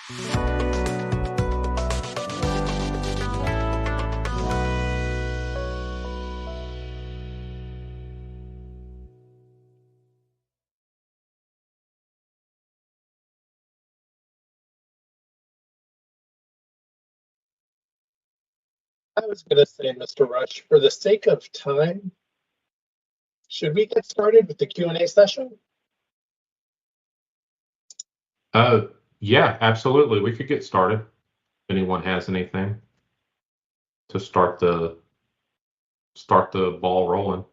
I was going to say, Mr. Rush, for the sake of time, should we get started with the Q&A session? Yeah, absolutely. We could get started. If anyone has anything to start the ball rolling.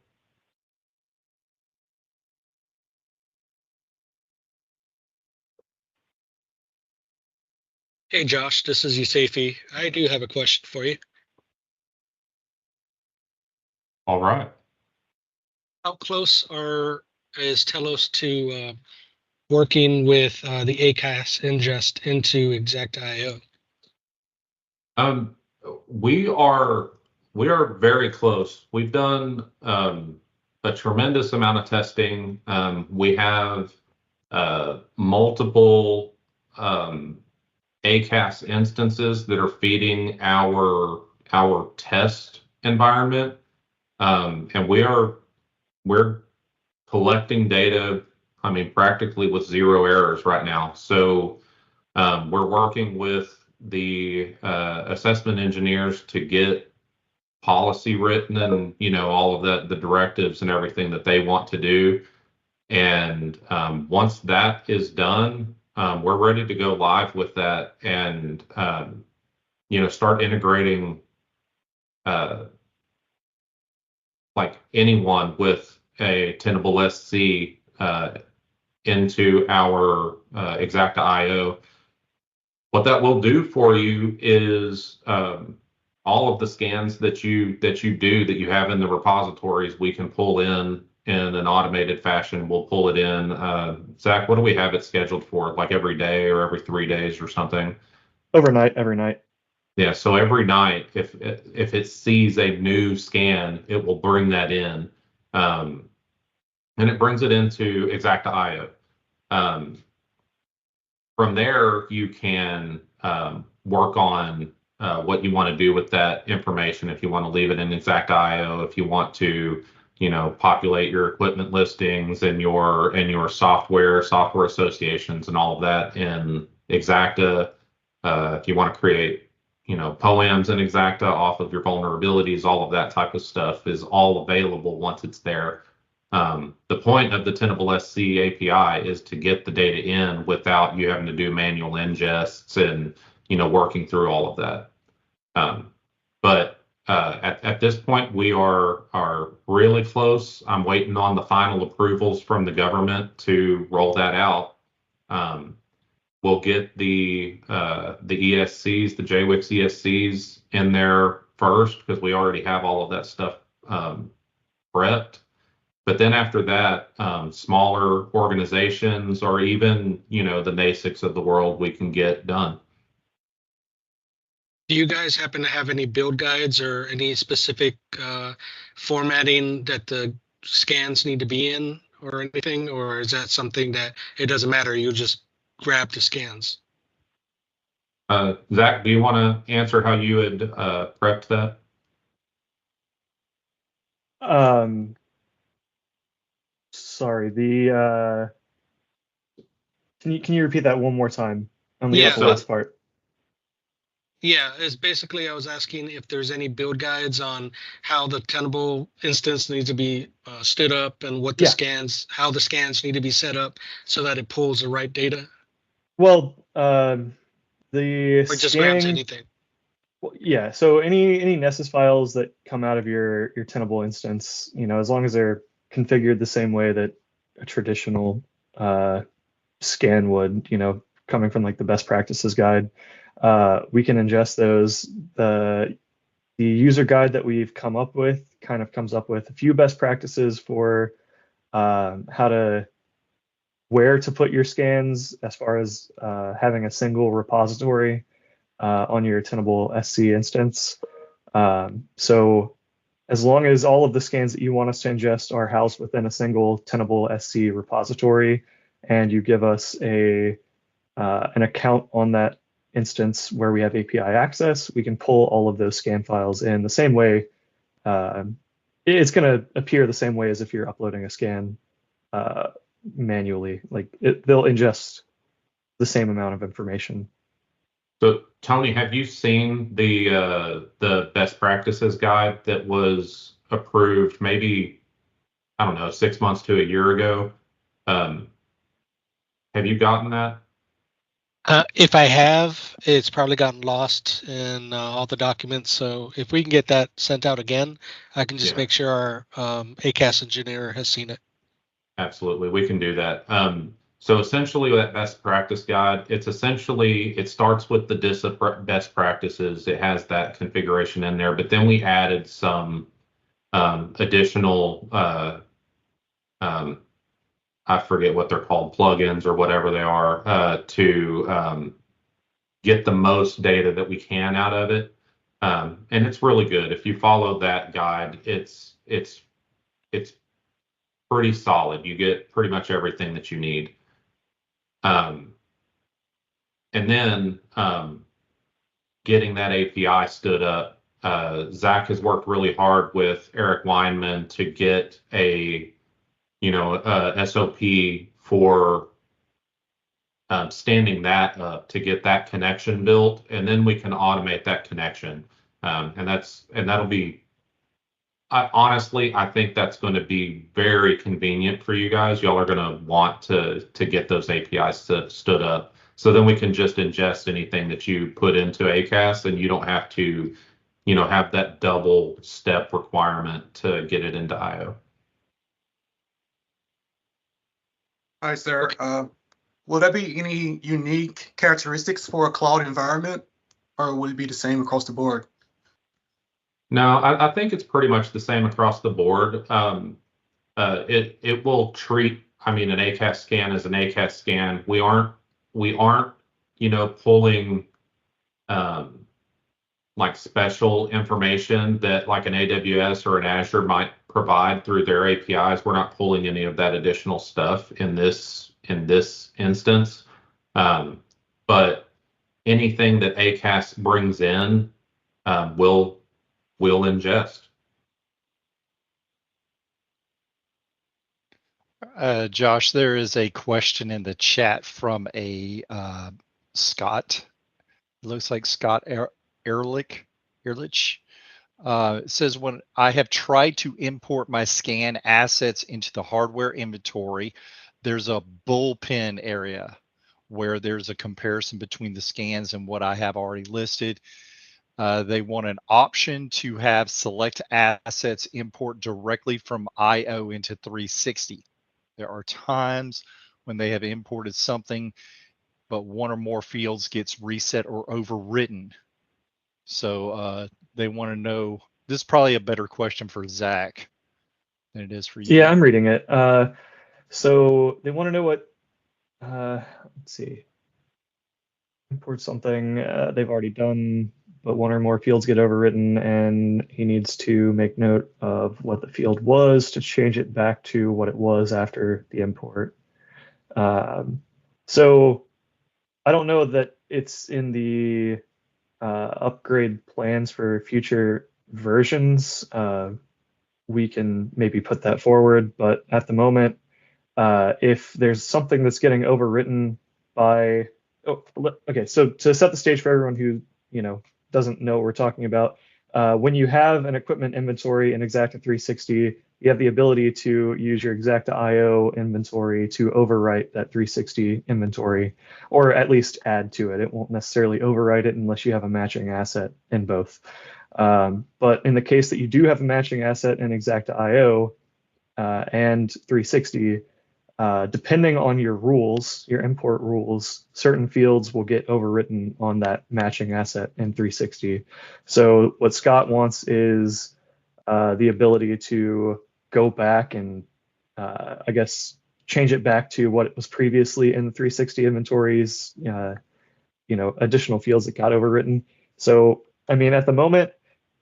Hey Josh, this is Yusefi. I do have a question for you. All right. How close is Telos to working with the ACAS ingest into Xacta.io? We are very close. We've done a tremendous amount of testing. We have multiple ACAS instances that are feeding our test environment, and we're collecting data. I mean, practically with zero errors right now. So we're working with the assessment engineers to get policy written and all of the directives and everything that they want to do. And once that is done, we're ready to go live with that and start integrating like anyone with a Tenable SC into our Xacta.io. What that will do for you is all of the scans that you do that you have in the repositories, we can pull in an automated fashion. We'll pull it in. Zach, what do we have it scheduled for? Like every day or every 3 days or something? Overnight, every night. Yeah, so every night, if it sees a new scan, it will bring that in, and it brings it into Xacta.io. From there, you can work on what you want to do with that information. If you want to leave it in Xacta.io, if you want to, populate your equipment listings and your software associations and all of that in Xacta. If you want to create, poems in Xacta off of your vulnerabilities, all of that type of stuff is all available once it's there. The point of the Tenable SC API is to get the data in without you having to do manual ingests and working through all of that. But at this point, we are really close. I'm waiting on the final approvals from the government to roll that out. We'll get the ESCs, the JWIX ESCs in there first because we already have all of that stuff prepped. But then after that, smaller organizations or even, the NASICs of the world, we can get done. Do you guys happen to have any build guides or any specific formatting that the scans need to be in or anything? Or is that something that it doesn't matter, you just grab the scans? Zach, do you want to answer how you had prepped that? Sorry, can you repeat that one more time? On the last part. Yeah, it's basically I was asking if there's any build guides on how the Tenable instance needs to be stood up and what the scans, how the scans need to be set up so that it pulls the right data. Well, or just grabs anything. Well, yeah. So any Nessus files that come out of your Tenable instance, as long as they're configured the same way that a traditional scan would, coming from like the best practices guide, we can ingest those. The user guide that we've come up with kind of comes up with a few best practices for where to put your scans as far as having a single repository on your Tenable SC instance. So as long as all of the scans that you want us to ingest are housed within a single Tenable SC repository, and you give us a an account on that instance where we have API access, we can pull all of those scan files in the same way. It's going to appear the same way as if you're uploading a scan manually. Like they'll ingest the same amount of information. So, Tony, have you seen the best practices guide that was approved maybe, I don't know, 6 months to a year ago? Have you gotten that? If I have, it's probably gotten lost in all the documents. So if we can get that sent out again, I can just Yeah. make sure our ACAS engineer has seen it. Absolutely, we can do that. So essentially that best practice guide, it starts with the best practices. It has that configuration in there, but then we added some additional, I forget what they're called, plugins or whatever they are, to get the most data that we can out of it. And it's really good. If you follow that guide, it's pretty solid. You get pretty much everything that you need. And then getting that API stood up, Zach has worked really hard with Eric Weinman to get a SOP for standing that up to get that connection built, and then we can automate that connection. And that'll be, honestly, I think that's going to be very convenient for you guys. Y'all are going to want to get those APIs stood up. So then we can just ingest anything that you put into ACAS, and you don't have to, have that double step requirement to get it into IO. Hi, sir. Will there be any unique characteristics for a cloud environment, or will it be the same across the board? No, I think it's pretty much the same across the board. It will treat, an ACAS scan as an ACAS scan. We aren't, pulling like special information that like an AWS or an Azure might provide through their APIs. We're not pulling any of that additional stuff in this instance. But anything that ACAS brings in, will ingest. Josh, there is a question in the chat from a Scott. It looks like Scott Ehrlich. It says, when I have tried to import my scan assets into the hardware inventory, there's a bullpen area where there's a comparison between the scans and what I have already listed. They want an option to have select assets import directly from IO into 360. There are times when they have imported something, but one or more fields gets reset or overwritten. So they want to know, this is probably a better question for Zach than it is for you. Yeah, I'm reading it. So they want to know what, let's see, import something they've already done, but one or more fields get overwritten, and he needs to make note of what the field was to change it back to what it was after the import. So I don't know that it's in the upgrade plans for future versions. We can maybe put that forward, but at the moment, if there's something that's getting overwritten by, okay, so to set the stage for everyone who doesn't know what we're talking about, when you have an equipment inventory in Xacta 360, you have the ability to use your Xacta IO inventory to overwrite that 360 inventory, or at least add to it. It won't necessarily overwrite it unless you have a matching asset in both. But in the case that you do have a matching asset in Xacta IO and 360, depending on your rules, your import rules, certain fields will get overwritten on that matching asset in 360. So what Scott wants is the ability to go back and, I guess, change it back to what it was previously in the 360 inventories, additional fields that got overwritten. So, at the moment,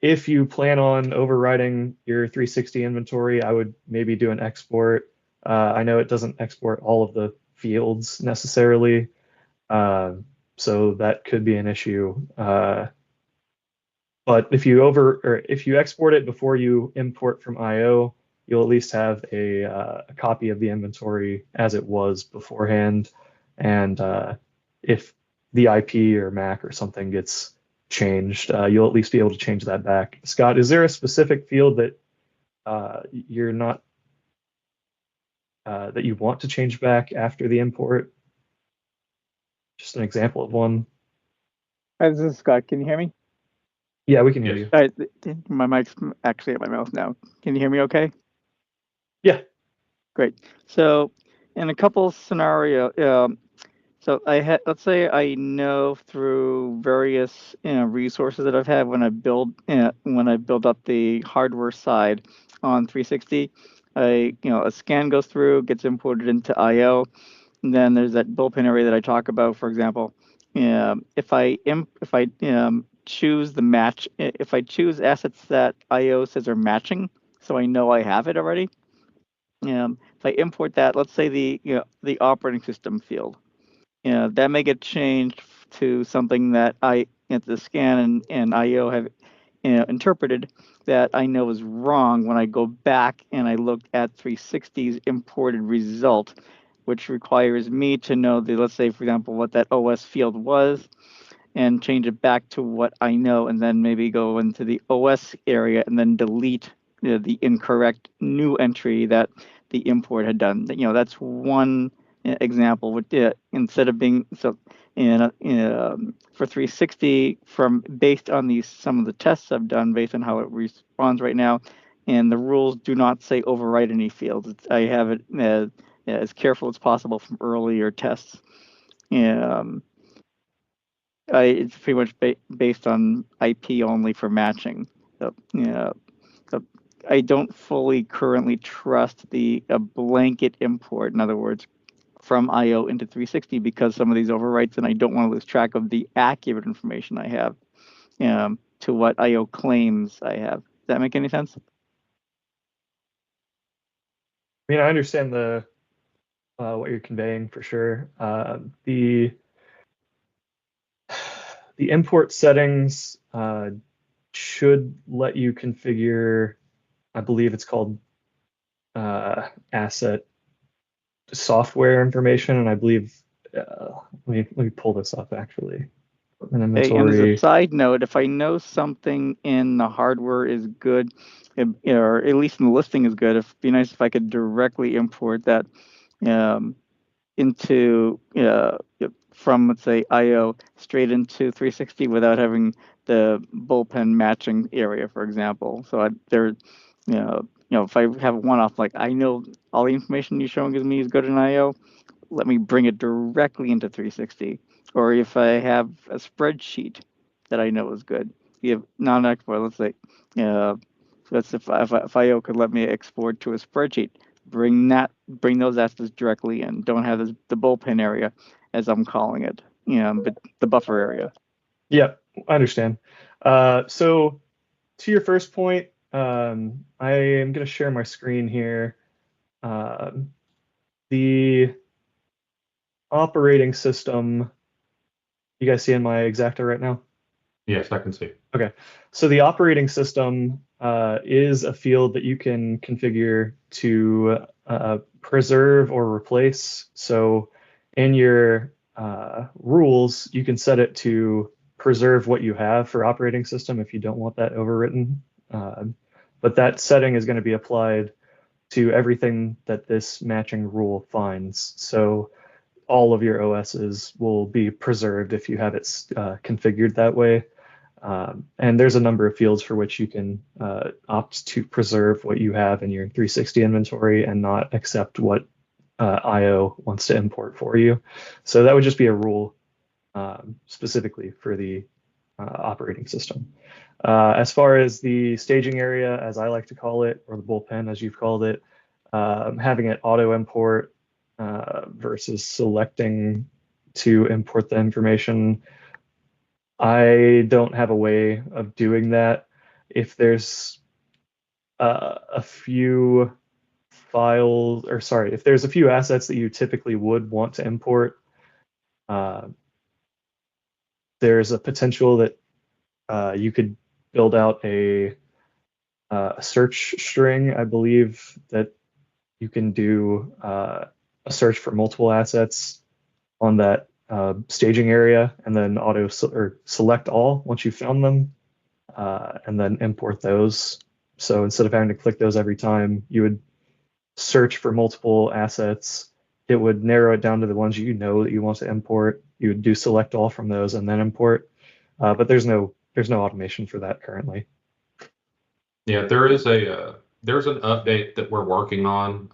if you plan on overwriting your 360 inventory, I would maybe do an export. I know it doesn't export all of the fields necessarily, So that could be an issue. But if you export it before you import from IO, you'll at least have a copy of the inventory as it was beforehand. And if the IP or MAC or something gets changed, you'll at least be able to change that back. Scott, is there a specific field that you're not that you want to change back after the import? Just an example of one. Hi, this is Scott. Can you hear me? Yeah, we can hear Yes. you. All right, my mic's actually at my mouth now. Can you hear me okay? Yeah. Great. So in a couple scenario, so let's say I know through various resources that I've had when I build up the hardware side on 360, a scan goes through, gets imported into IO, and then there's that bullpen area that I talk about, for example. If I choose the match, if I choose assets that IO says are matching, so I know I have it already. If I import that, let's say the operating system field, that may get changed to something that the scan and IO have interpreted that I know is wrong when I go back and I look at 360's imported result, which requires me to know let's say, for example, what that OS field was and change it back to what I know, and then maybe go into the OS area and then delete the incorrect new entry that the import had done. That's one example. With instead of being so for 360, based on some of the tests I've done, based on how it responds right now, and the rules do not say overwrite any fields. I have it as careful as possible from earlier tests. It's pretty much based on IP only for matching. So, so I don't fully currently trust a blanket import, in other words, from IO into 360 because some of these overwrites, and I don't want to lose track of the accurate information I have to what IO claims I have. Does that make any sense? I mean, I understand what you're conveying for sure. The import settings should let you configure, I believe it's called asset software information, and I believe let me pull this up actually. An inventory. And as a side note, if I know something in the hardware is good, or at least in the listing is good, it'd be nice if I could directly import that into from, let's say, IO straight into 360 without having the bullpen matching area, for example. So if I have one off, like I know all the information you're showing me is good in IO, let me bring it directly into 360. Or if I have a spreadsheet that I know is good, you have non-export, let's say, that's if IO could let me export to a spreadsheet, bring those assets directly in. Don't have the bullpen area, as I'm calling it, but the buffer area. Yeah, I understand. So to your first point, I am going to share my screen here. The operating system, you guys see in my Xacta right now? Yes, I can see. Okay, so the operating system is a field that you can configure to preserve or replace. So in your rules, you can set it to preserve what you have for operating system if you don't want that overwritten. But that setting is going to be applied to everything that this matching rule finds. So all of your OSs will be preserved if you have it configured that way. And there's a number of fields for which you can opt to preserve what you have in your 360 inventory and not accept what IO wants to import for you. So that would just be a rule specifically for the operating system. As far as the staging area, as I like to call it, or the bullpen, as you've called it, having it auto import versus selecting to import the information, I don't have a way of doing that. If there's a few files, or sorry, if there's a few assets that you typically would want to import, there's a potential that you could build out a search string. I believe that you can do a search for multiple assets on that staging area, and then select all once you found them, and then import those. So instead of having to click those every time, you would search for multiple assets. It would narrow it down to the ones you know that you want to import. You would do select all from those and then import. But there's no automation for that currently. Yeah, there's an update that we're working on.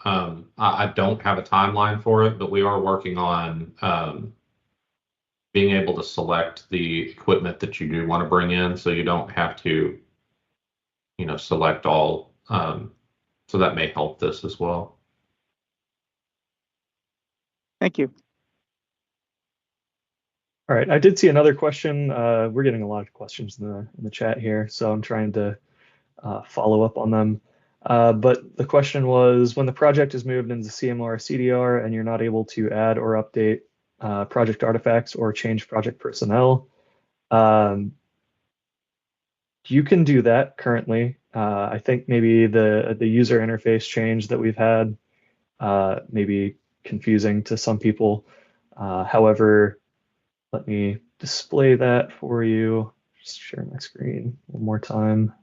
I don't have a timeline for it, but we are working on being able to select the equipment that you do want to bring in, so you don't have to, select all. So that may help this as well. Thank you. All right, I did see another question. We're getting a lot of questions in the chat here, so I'm trying to follow up on them. But the question was, when the project is moved into CMR or CDR and you're not able to add or update project artifacts or change project personnel, you can do that currently. I think maybe the user interface change that we've had may be confusing to some people. However, let me display that for you. Just share my screen one more time.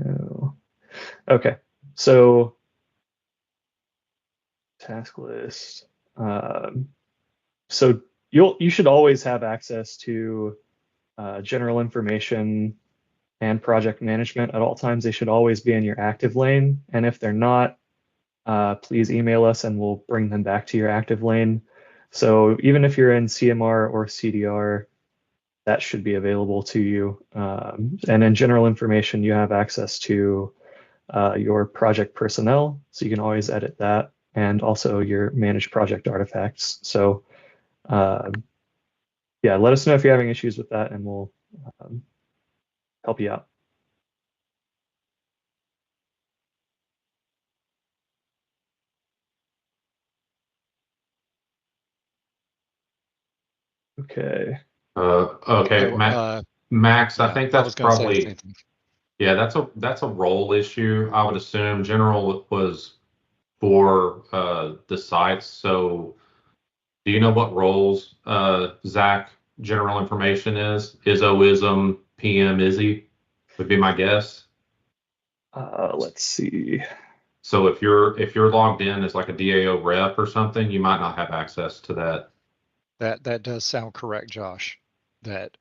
Oh. Okay, so task list. So you should always have access to general information and project management at all times. They should always be in your active lane, and if they're not, please email us and we'll bring them back to your active lane. So even if you're in CMR or CDR, that should be available to you. And in general information, you have access to your project personnel, so you can always edit that, and also your managed project artifacts. So yeah, let us know if you're having issues with that, and we'll help you out. Okay. Okay, So, Max, I yeah, think I that's was gonna say the probably, same thing. yeah, that's a role issue. I would assume general was for the sites. So do you know what roles Zach general information is? ISO, PM, ISI would be my guess. Let's see. So if you're logged in as like a DAO rep or something, you might not have access to that. That does sound correct, Josh. That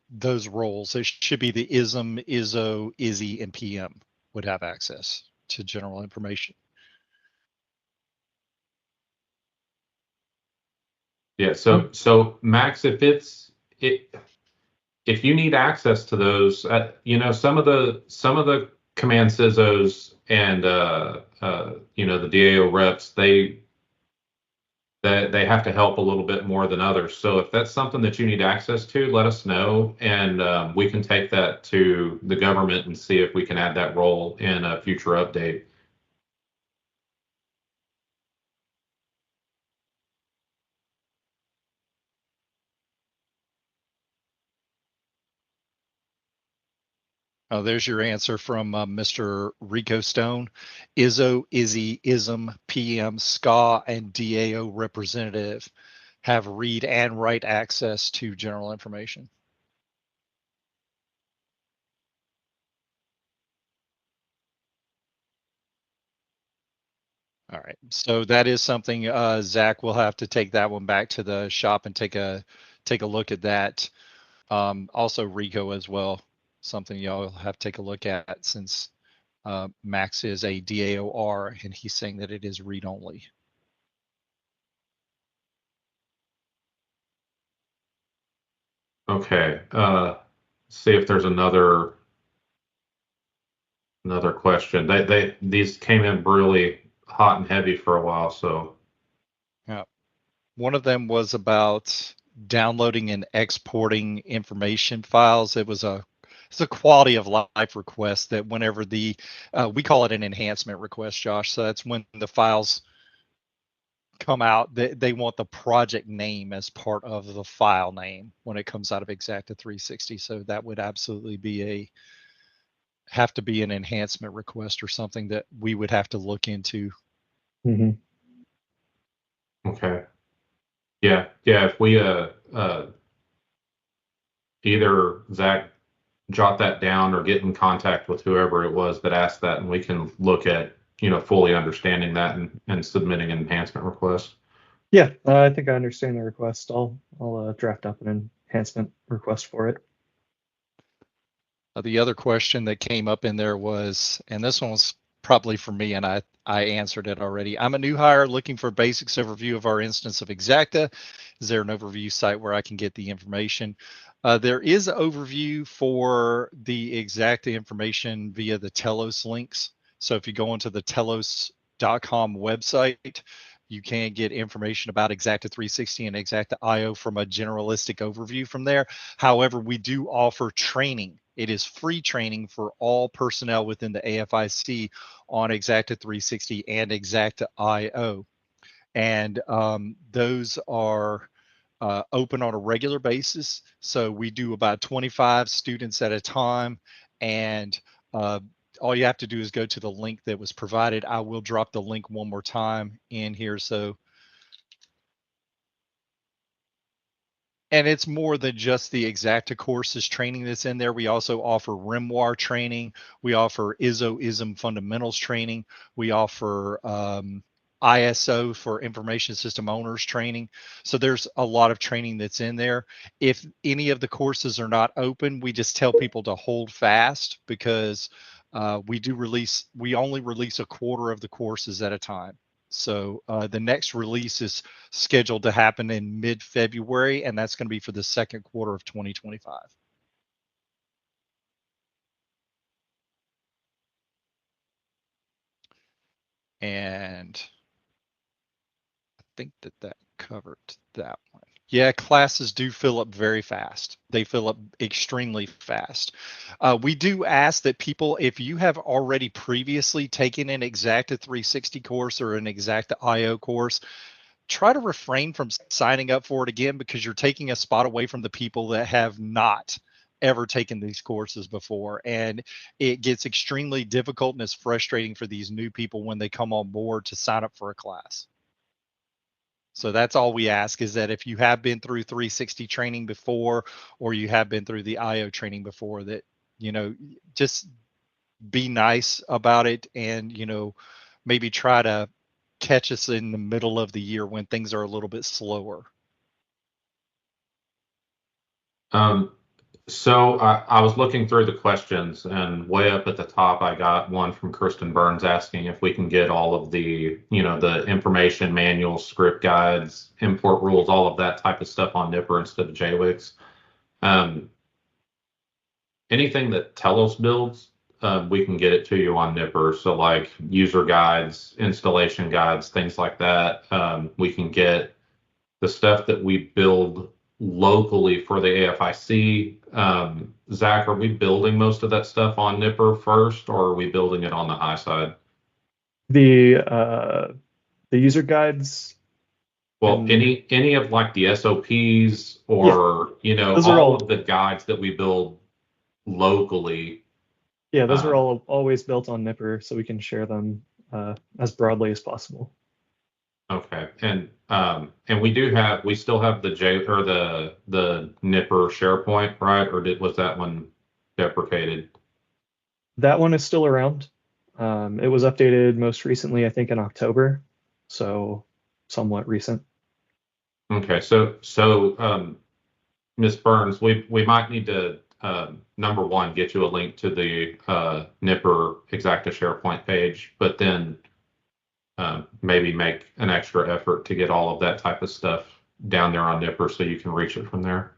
those roles, it should be the ISM, ISO, ISI, and PM would have access to general information. Yeah. So Max, if you need access to those, some of the command CISOs and the DAO reps, they have to help a little bit more than others. So if that's something that you need access to, let us know, and we can take that to the government and see if we can add that role in a future update. Oh, there's your answer from Mr. Rico Stone. ISO, ISI, ISM, PM, SCA, and DAO representative have read and write access to general information. All right, so that is something Zach will have to take that one back to the shop and take a look at that. Also Rico as well, something y'all have to take a look at, since Max is a DAOR and he's saying that it is read only. Okay. See if there's another question. These came in really hot and heavy for a while, so. Yeah. One of them was about downloading and exporting information files. It was a it's a quality of life request that whenever the we call it an enhancement request, Josh. So that's when the files come out, they want the project name as part of the file name when it comes out of Xacta 360. So that would absolutely be have to be an enhancement request or something that we would have to look into. Mm-hmm. Okay. Yeah. If we either Zach jot that down or get in contact with whoever it was that asked that, and we can look at fully understanding that and submitting an enhancement request. Yeah, I think I understand the request. I'll draft up an enhancement request for it. The other question that came up in there was, and this one was probably for me, and I answered it already. I'm a new hire looking for basics overview of our instance of Xacta. Is there an overview site where I can get the information? There is an overview for the Xacta information via the Telos links. So if you go into the telos.com website, you can get information about Xacta 360 and Xacta IO from a generalistic overview from there. However, we do offer training. It is free training for all personnel within the AFIC on Xacta 360 and Xacta IO. And those are open on a regular basis. So we do about 25 students at a time. And all you have to do is go to the link that was provided. I will drop the link one more time in here. And it's more than just the Xacta courses training that's in there. We also offer Rimwar training. We offer ISO-ISM fundamentals training. We offer ISO for information system owners training. So there's a lot of training that's in there. If any of the courses are not open, we just tell people to hold fast because we only release a quarter of the courses at a time. So the next release is scheduled to happen in mid-February, and that's going to be for the second quarter of 2025. And I think that covered that one. Yeah, classes do fill up very fast. They fill up extremely fast. We do ask that people, if you have already previously taken an Xacta 360 course or an Xacta IO course, try to refrain from signing up for it again because you're taking a spot away from the people that have not ever taken these courses before. And it gets extremely difficult and it's frustrating for these new people when they come on board to sign up for a class. So that's all we ask, is that if you have been through 360 training before, or you have been through the IO training before, that, just be nice about it and, maybe try to catch us in the middle of the year when things are a little bit slower. So I was looking through the questions, and way up at the top, I got one from Kristen Burns asking if we can get all of the, the information manuals, script guides, import rules, all of that type of stuff on Nipper instead of JWix. Anything that Telos builds, we can get it to you on Nipper. So like user guides, installation guides, things like that. We can get the stuff that we build locally for the AFIC. Zach, are we building most of that stuff on Nipper first, or are we building it on the high side? The user guides. Well, any of like the SOPs or those all of the guides that we build locally. Yeah, those are all always built on Nipper, so we can share them as broadly as possible. Okay, and we still have the Nipper SharePoint, right? Or was that one deprecated? That one is still around. It was updated most recently, I think, in October, so somewhat recent. Okay, so Ms. Burns, we might need to number one, get you a link to the Nipper Xacta SharePoint page, but then maybe make an extra effort to get all of that type of stuff down there on Nipper so you can reach it from there.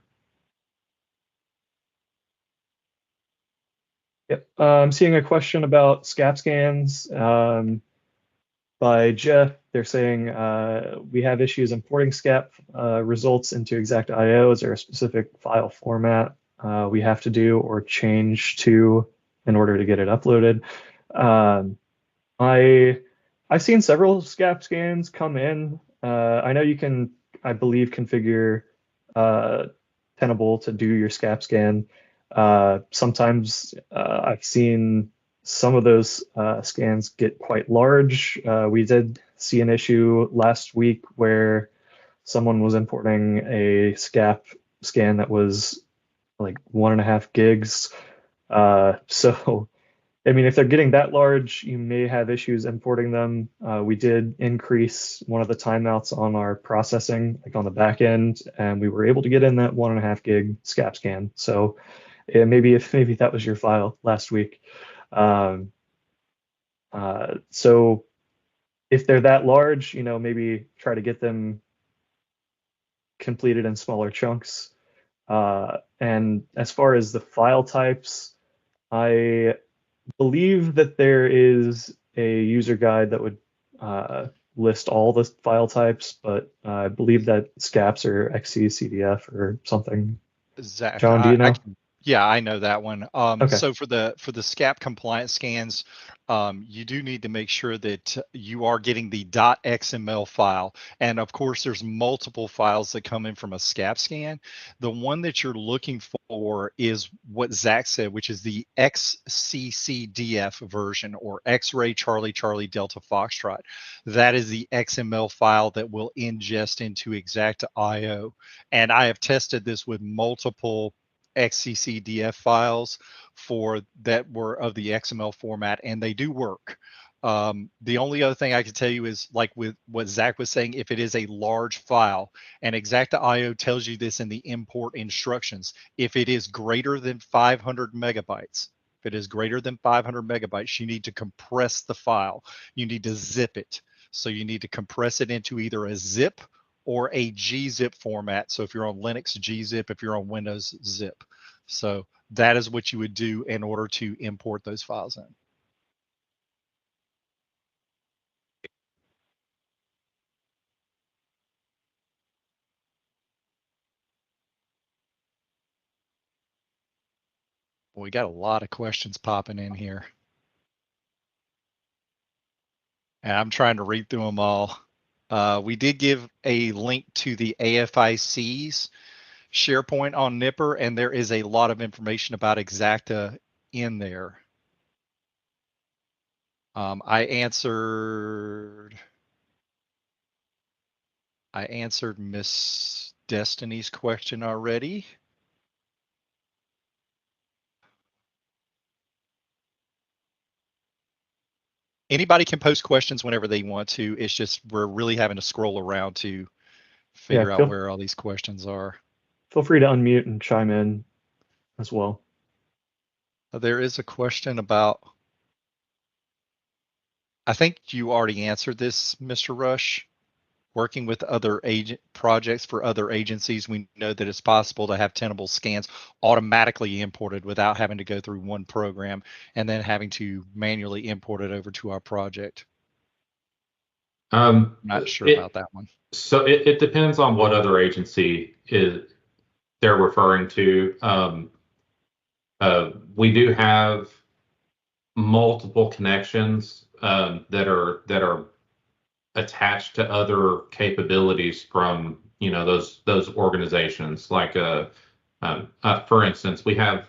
Yep. I'm seeing a question about SCAP scans by Jeff. They're saying we have issues importing SCAP results into Xacta IO. Is there a specific file format? we have to do or change to in order to get it uploaded. I've seen several SCAP scans come in. I know you can, I believe, configure Tenable to do your SCAP scan. Sometimes I've seen some of those scans get quite large. We did see an issue last week where someone was importing a SCAP scan that was like 1.5 gigs. So, I mean, if they're getting that large, you may have issues importing them. We did increase one of the timeouts on our processing, like on the back end, and we were able to get in that 1.5 gig SCAP scan. So maybe that was your file last week. So if they're that large, maybe try to get them completed in smaller chunks. And as far as the file types, I believe that there is a user guide that would list all the file types, but I believe that SCAPs are XC, CDF, or something. Zach, John, do you know? Yeah, I know that one. Okay. So for the SCAP compliance scans, you do need to make sure that you are getting the .xml file. And of course, there's multiple files that come in from a SCAP scan. The one that you're looking for is what Zach said, which is the XCCDF version, or X-Ray Charlie Charlie Delta Foxtrot. That is the XML file that will ingest into Xacta IO. And I have tested this with multiple XCCDF files that were of the XML format, and they do work. The only other thing I can tell you is, like with what Zach was saying, if it is a large file, and Xacta IO tells you this in the import instructions, if it is greater than 500 megabytes, you need to compress the file. You need to zip it. So you need to compress it into either a zip or a gzip format. So if you're on Linux, gzip. If you're on Windows, zip. So that is what you would do in order to import those files in. We got a lot of questions popping in here. And I'm trying to read through them all. We did give a link to the AFIC's SharePoint on Nipper, and there is a lot of information about Xacta in there. I answered Miss Destiny's question already. Anybody can post questions whenever they want to. It's just we're really having to scroll around to figure out where all these questions are. Feel free to unmute and chime in as well. There is a question about, I think you already answered this, Mr. Rush. Working with other projects for other agencies, we know that it's possible to have Tenable scans automatically imported without having to go through one program and then having to manually import it over to our project. I'm not sure about that one. So it depends on what other agency they're referring to. We do have multiple connections that are attached to other capabilities from those organizations. Like for instance, we have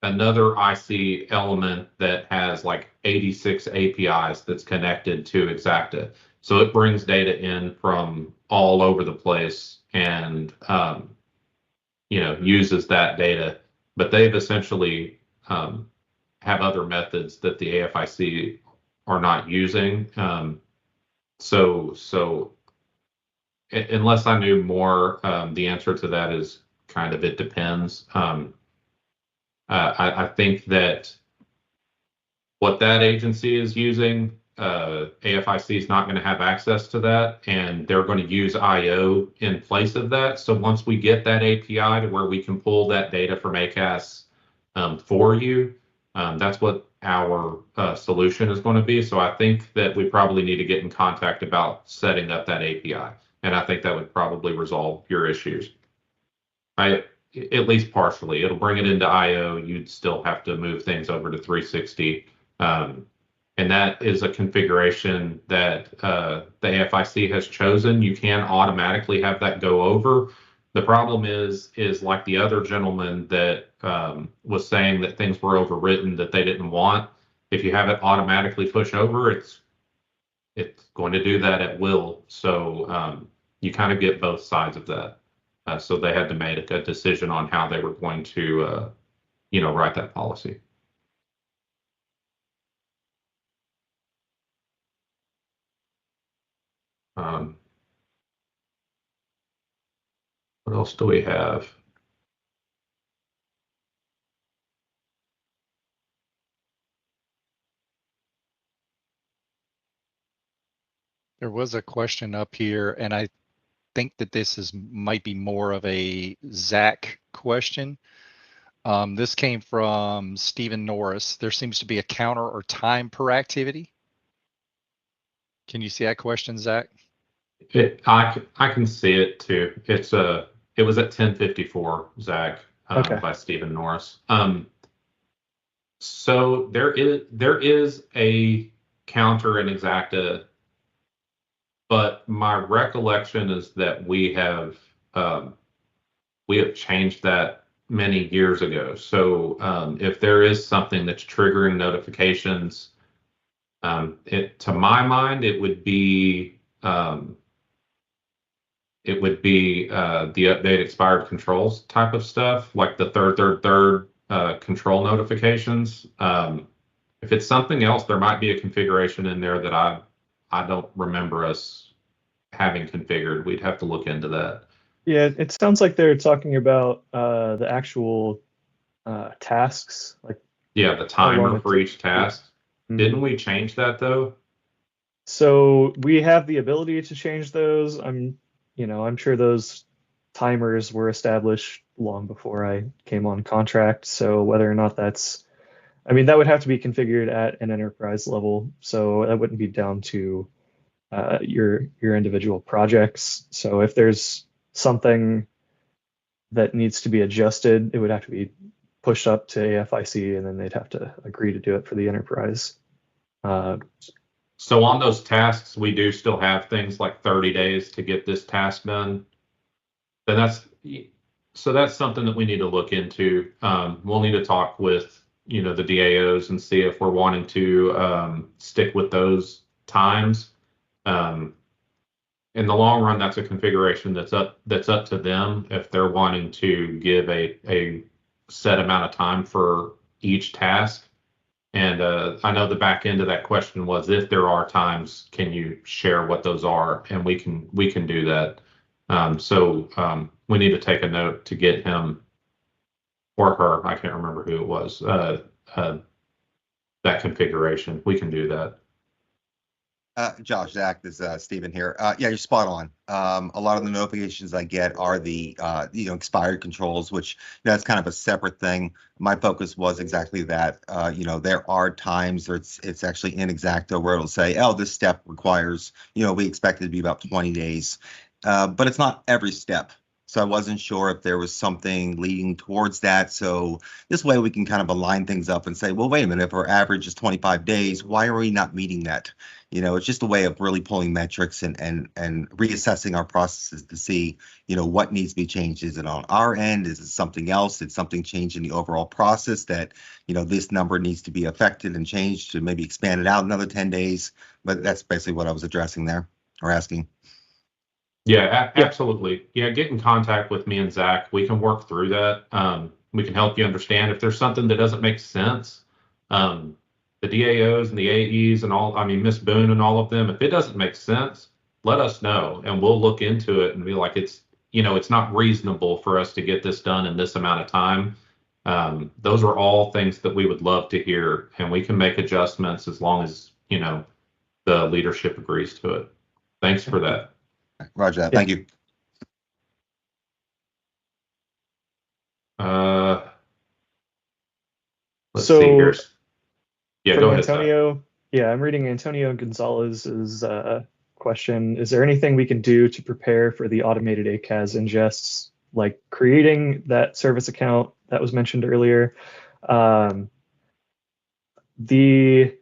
another IC element that has like 86 APIs that's connected to Xacta. So it brings data in from all over the place and uses that data. But they've essentially have other methods that the AFIC are not using. So unless I knew more, the answer to that is kind of it depends. I think that what that agency is using, AFIC is not going to have access to that, and they're going to use IO in place of that. So once we get that API to where we can pull that data from ACAS for you, that's what our solution is going to be. So I think that we probably need to get in contact about setting up that API, and I think that would probably resolve your issues. at least partially. It'll bring it into IO. You'd still have to move things over to 360. And that is a configuration that the AFIC has chosen. You can automatically have that go over. The problem is like the other gentleman that was saying that things were overwritten that they didn't want. If you have it automatically push over, it's going to do that at will. So you kind of get both sides of that. So they had to make a decision on how they were going to, write that policy. What else do we have? There was a question up here, and I think that this might be more of a Zach question. This came from Stephen Norris. There seems to be a counter or time per activity. Can you see that question, Zach? I can see it too. It was at 10:54, Zach, Okay. by Stephen Norris. So there is a counter in Xacta, but my recollection is that we have changed that many years ago. So if there is something that's triggering notifications, to my mind, it would be the update expired controls type of stuff, like the third control notifications. If it's something else, there might be a configuration in there that I don't remember us having configured. We'd have to look into that. Yeah, it sounds like they're talking about the actual tasks. Yeah, the timer for each task. Mhm. Didn't we change that though? So we have the ability to change those. I'm sure those timers were established long before I came on contract. So whether or not that would have to be configured at an enterprise level. So that wouldn't be down to your individual projects. So if there's something that needs to be adjusted, it would have to be pushed up to AFIC, and then they'd have to agree to do it for the enterprise. So on those tasks, we do still have things like 30 days to get this task done. Then that's something that we need to look into. We'll need to talk with the DAOs and see if we're wanting to stick with those times. In the long run, that's a configuration that's up to them if they're wanting to give a set amount of time for each task. And I know the back end of that question was, if there are times, can you share what those are? And we can do that. So we need to take a note to get him or her, I can't remember who it was, that configuration. We can do that. Josh, Zach, this is Stephen here. Yeah, you're spot on. A lot of the notifications I get are the expired controls, which that's kind of a separate thing. My focus was exactly that. There are times where it's actually in Xacta where it'll say, oh, this step requires, we expect it to be about 20 days, but it's not every step. So I wasn't sure if there was something leading towards that. So this way we can kind of align things up and say, well, wait a minute, if our average is 25 days, why are we not meeting that? It's just a way of really pulling metrics and reassessing our processes to see, what needs to be changed. Is it on our end? Is it something else? Did something change in the overall process that, this number needs to be affected and changed to maybe expand it out another 10 days? But that's basically what I was addressing there or asking. Yeah, absolutely. Yeah, get in contact with me and Zach. We can work through that. We can help you understand if there's something that doesn't make sense. The DAOs and the AEs and all, Miss Boone and all of them, if it doesn't make sense, let us know and we'll look into it and be like, it's not reasonable for us to get this done in this amount of time. Those are all things that we would love to hear, and we can make adjustments as long as, the leadership agrees to it. Thanks for that. Roger that. Thank you. Let's see here. Yeah, from go ahead, Antonio. Zach. Yeah, I'm reading Antonio Gonzalez's question. Is there anything we can do to prepare for the automated ACAS ingests like creating that service account that was mentioned earlier. The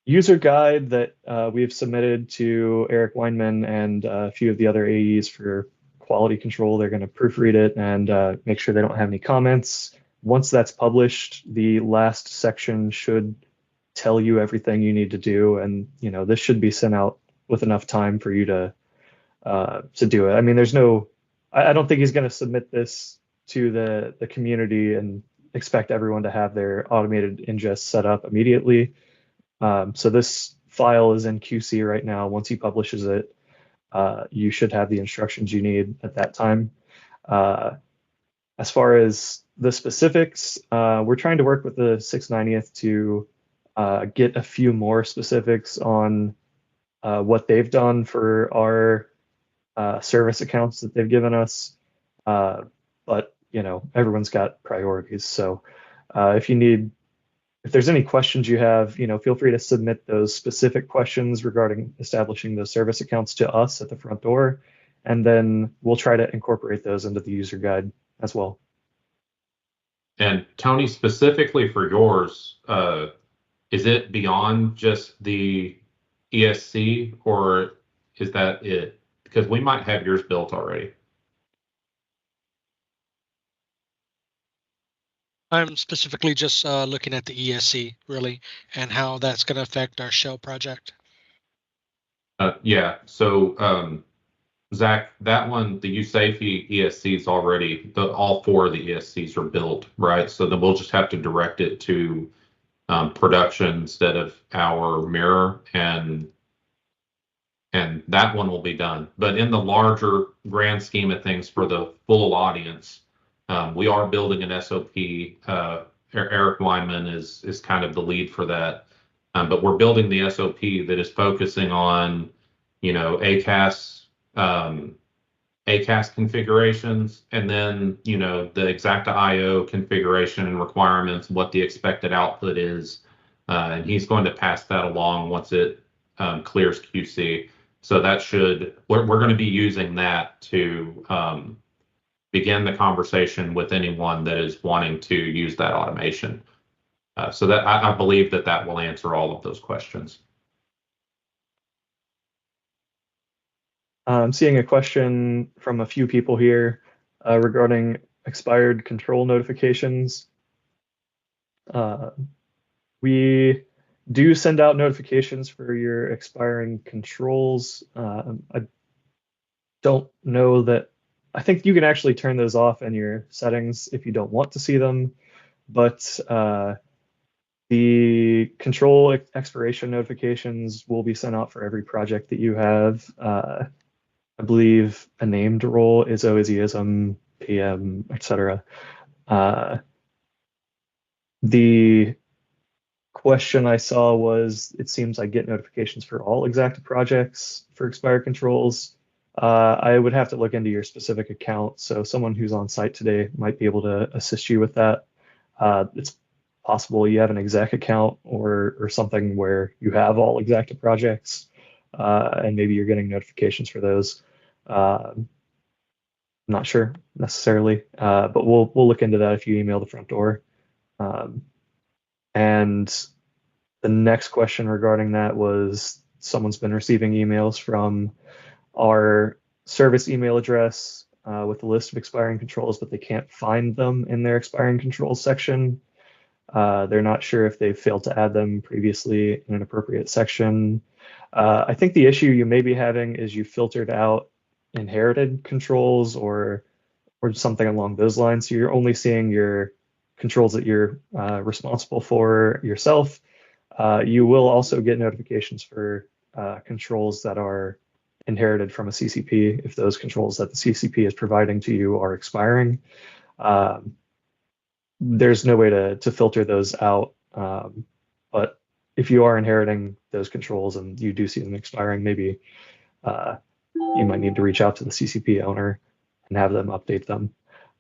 user guide that we've submitted to Eric Weinman and a few of the other AEs for quality control, they're going to proofread it and make sure they don't have any comments. Once that's published, the last section should tell you everything you need to do, and this should be sent out with enough time for you to do it. I mean, I don't think he's going to submit this to the community and expect everyone to have their automated ingest set up immediately. So this file is in QC right now. Once he publishes it, you should have the instructions you need at that time. As far as the specifics, we're trying to work with the 690th to get a few more specifics on what they've done for our service accounts that they've given us. But everyone's got priorities. So if there's any questions you have, feel free to submit those specific questions regarding establishing those service accounts to us at the front door, and then we'll try to incorporate those into the user guide as well. And Tony, specifically for yours, is it beyond just the ESC, or is that it? Because we might have yours built already. I'm specifically just looking at the ESC, really, and how that's going to affect our shell project. Yeah, so Zach, that one, the USAFE ESC is already, all 4 of the ESCs are built, right? So then we'll just have to direct it to production instead of our mirror, and that one will be done. But in the larger grand scheme of things for the full audience, we are building an SOP. Eric Weinman is kind of the lead for that. But we're building the SOP that is focusing on, ACAS configurations, and then, the Xacta IO configuration and requirements, what the expected output is. And he's going to pass that along once it clears QC. So we're going to be using that to begin the conversation with anyone that is wanting to use that automation. So that I believe that will answer all of those questions. I'm seeing a question from a few people here regarding expired control notifications. We do send out notifications for your expiring controls. I don't know that. I think you can actually turn those off in your settings if you don't want to see them, but the control expiration notifications will be sent out for every project that you have. I believe a named role is OASISM, PM, etc. The question I saw was, it seems I get notifications for all Xacta projects for expired controls. I would have to look into your specific account, so someone who's on site today might be able to assist you with that. It's possible you have an exec account or something where you have all Xacta projects, and maybe you're getting notifications for those. I'm not sure necessarily, but we'll look into that if you email the front door. And the next question regarding that was, someone's been receiving emails from our service email address with a list of expiring controls, but they can't find them in their expiring controls section. They're not sure if they've failed to add them previously in an appropriate section. I think the issue you may be having is you filtered out inherited controls or something along those lines. So you're only seeing your controls that you're responsible for yourself. You will also get notifications for controls that are inherited from a CCP if those controls that the CCP is providing to you are expiring. There's no way to filter those out, but if you are inheriting those controls and you do see them expiring, maybe you might need to reach out to the CCP owner and have them update them.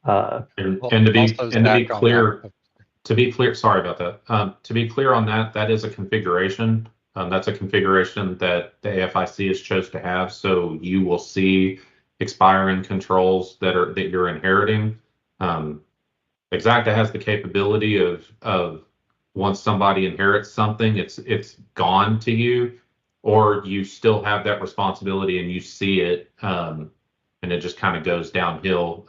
And to be clear, sorry about that. To be clear on that, that is a configuration. That's a configuration that the AFIC has chose to have. So you will see expiring controls that you're inheriting. Xacta has the capability of once somebody inherits something, it's gone to you, or you still have that responsibility and you see it, and it just kind of goes downhill.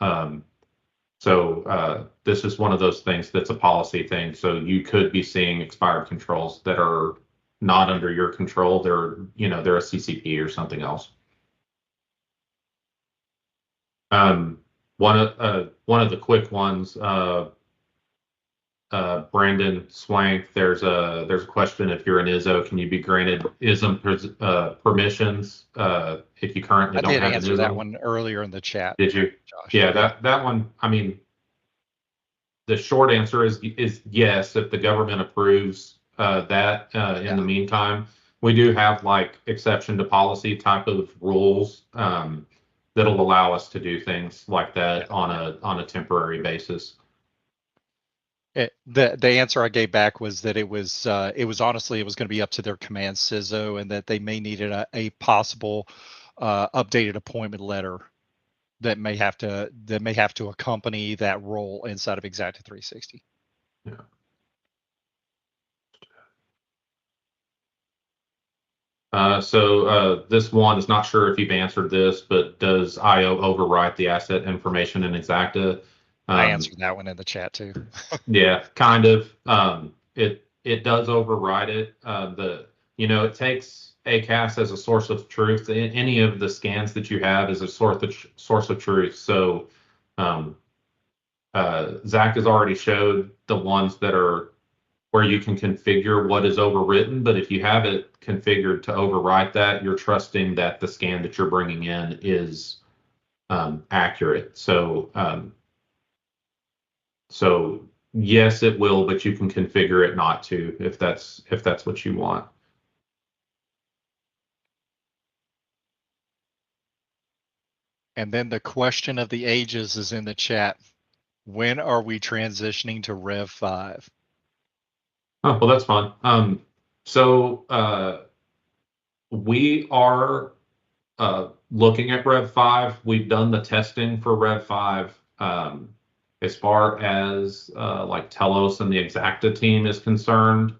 So this is one of those things that's a policy thing. So you could be seeing expired controls that are not under your control. They're a CCP or something else. One of the quick ones. Brandon Swank, there's a question: if you're an ISO, can you be granted ISM permissions if you currently don't have an ISM? I did answer that one earlier in the chat. Did you? Josh? Yeah, that one. I mean, the short answer is yes, if the government approves that. In the meantime, we do have like exception to policy type of rules that'll allow us to do things like that on a temporary basis. The answer I gave back was that it was honestly it was going to be up to their command CISO, and that they may need a possible updated appointment letter that may have to accompany that role inside of Xacta 360. Yeah. So this one is not sure if you've answered this, but does IO overwrite the asset information in Xacta? I answered that one in the chat too. Yeah, kind of. It does override it. It takes ACAS as a source of truth. Any of the scans that you have is a source of truth. So Zach has already showed the ones that are where you can configure what is overwritten, but if you have it configured to overwrite that, you're trusting that the scan that you're bringing in is accurate. So yes, it will, but you can configure it not to if that's what you want. And then the question of the ages is in the chat. When are we transitioning to Rev 5? Oh, well, that's fun. So we are looking at Rev 5. We've done the testing for Rev 5. As far as like Telos and the Xacta team is concerned,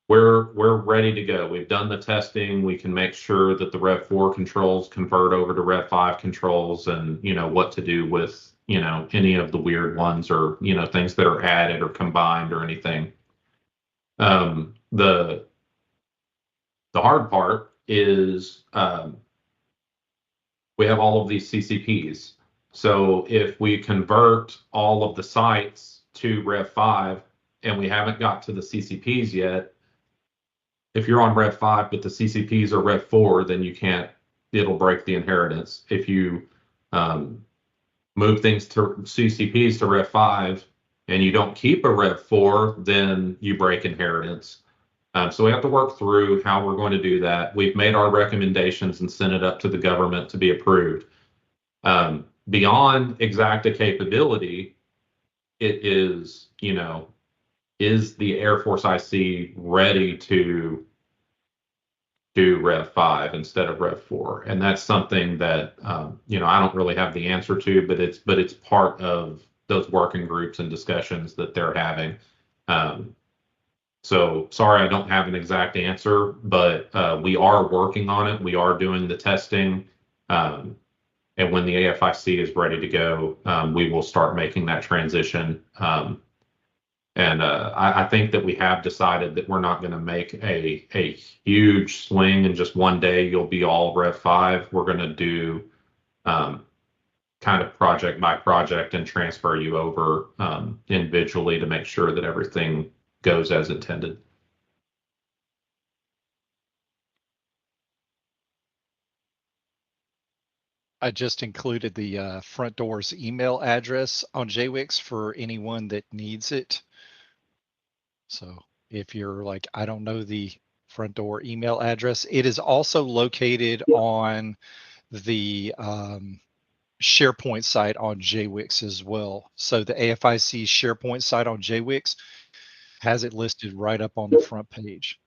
we're ready to go. We've done the testing. We can make sure that the Rev 4 controls convert over to Rev 5 controls, and what to do with any of the weird ones, or things that are added or combined or anything. The hard part is we have all of these CCPs. So if we convert all of the sites to Rev 5 and we haven't got to the CCPs yet, if you're on Rev 5 but the CCPs are Rev 4, then you can't, it'll break the inheritance. If you move things to CCPs to Rev 5 and you don't keep a Rev 4, then you break inheritance. So we have to work through how we're going to do that. We've made our recommendations and sent it up to the government to be approved. Beyond Xacta capability, it is, is the Air Force IC ready to do Rev 5 instead of Rev 4? And that's something that, I don't really have the answer to, but it's part of those working groups and discussions that they're having. So sorry, I don't have an exact answer, but we are working on it. We are doing the testing. And when the AFIC is ready to go, we will start making that transition. And I think that we have decided that we're not going to make a huge swing in just one day. You'll be all Rev 5. We're going to do kind of project by project and transfer you over individually to make sure that everything goes as intended. I just included the front door's email address on JWix for anyone that needs it. So if you're like, I don't know the front door email address, it is also located on the SharePoint site on JWix as well. So the AFIC SharePoint site on JWix has it listed right up on the front page.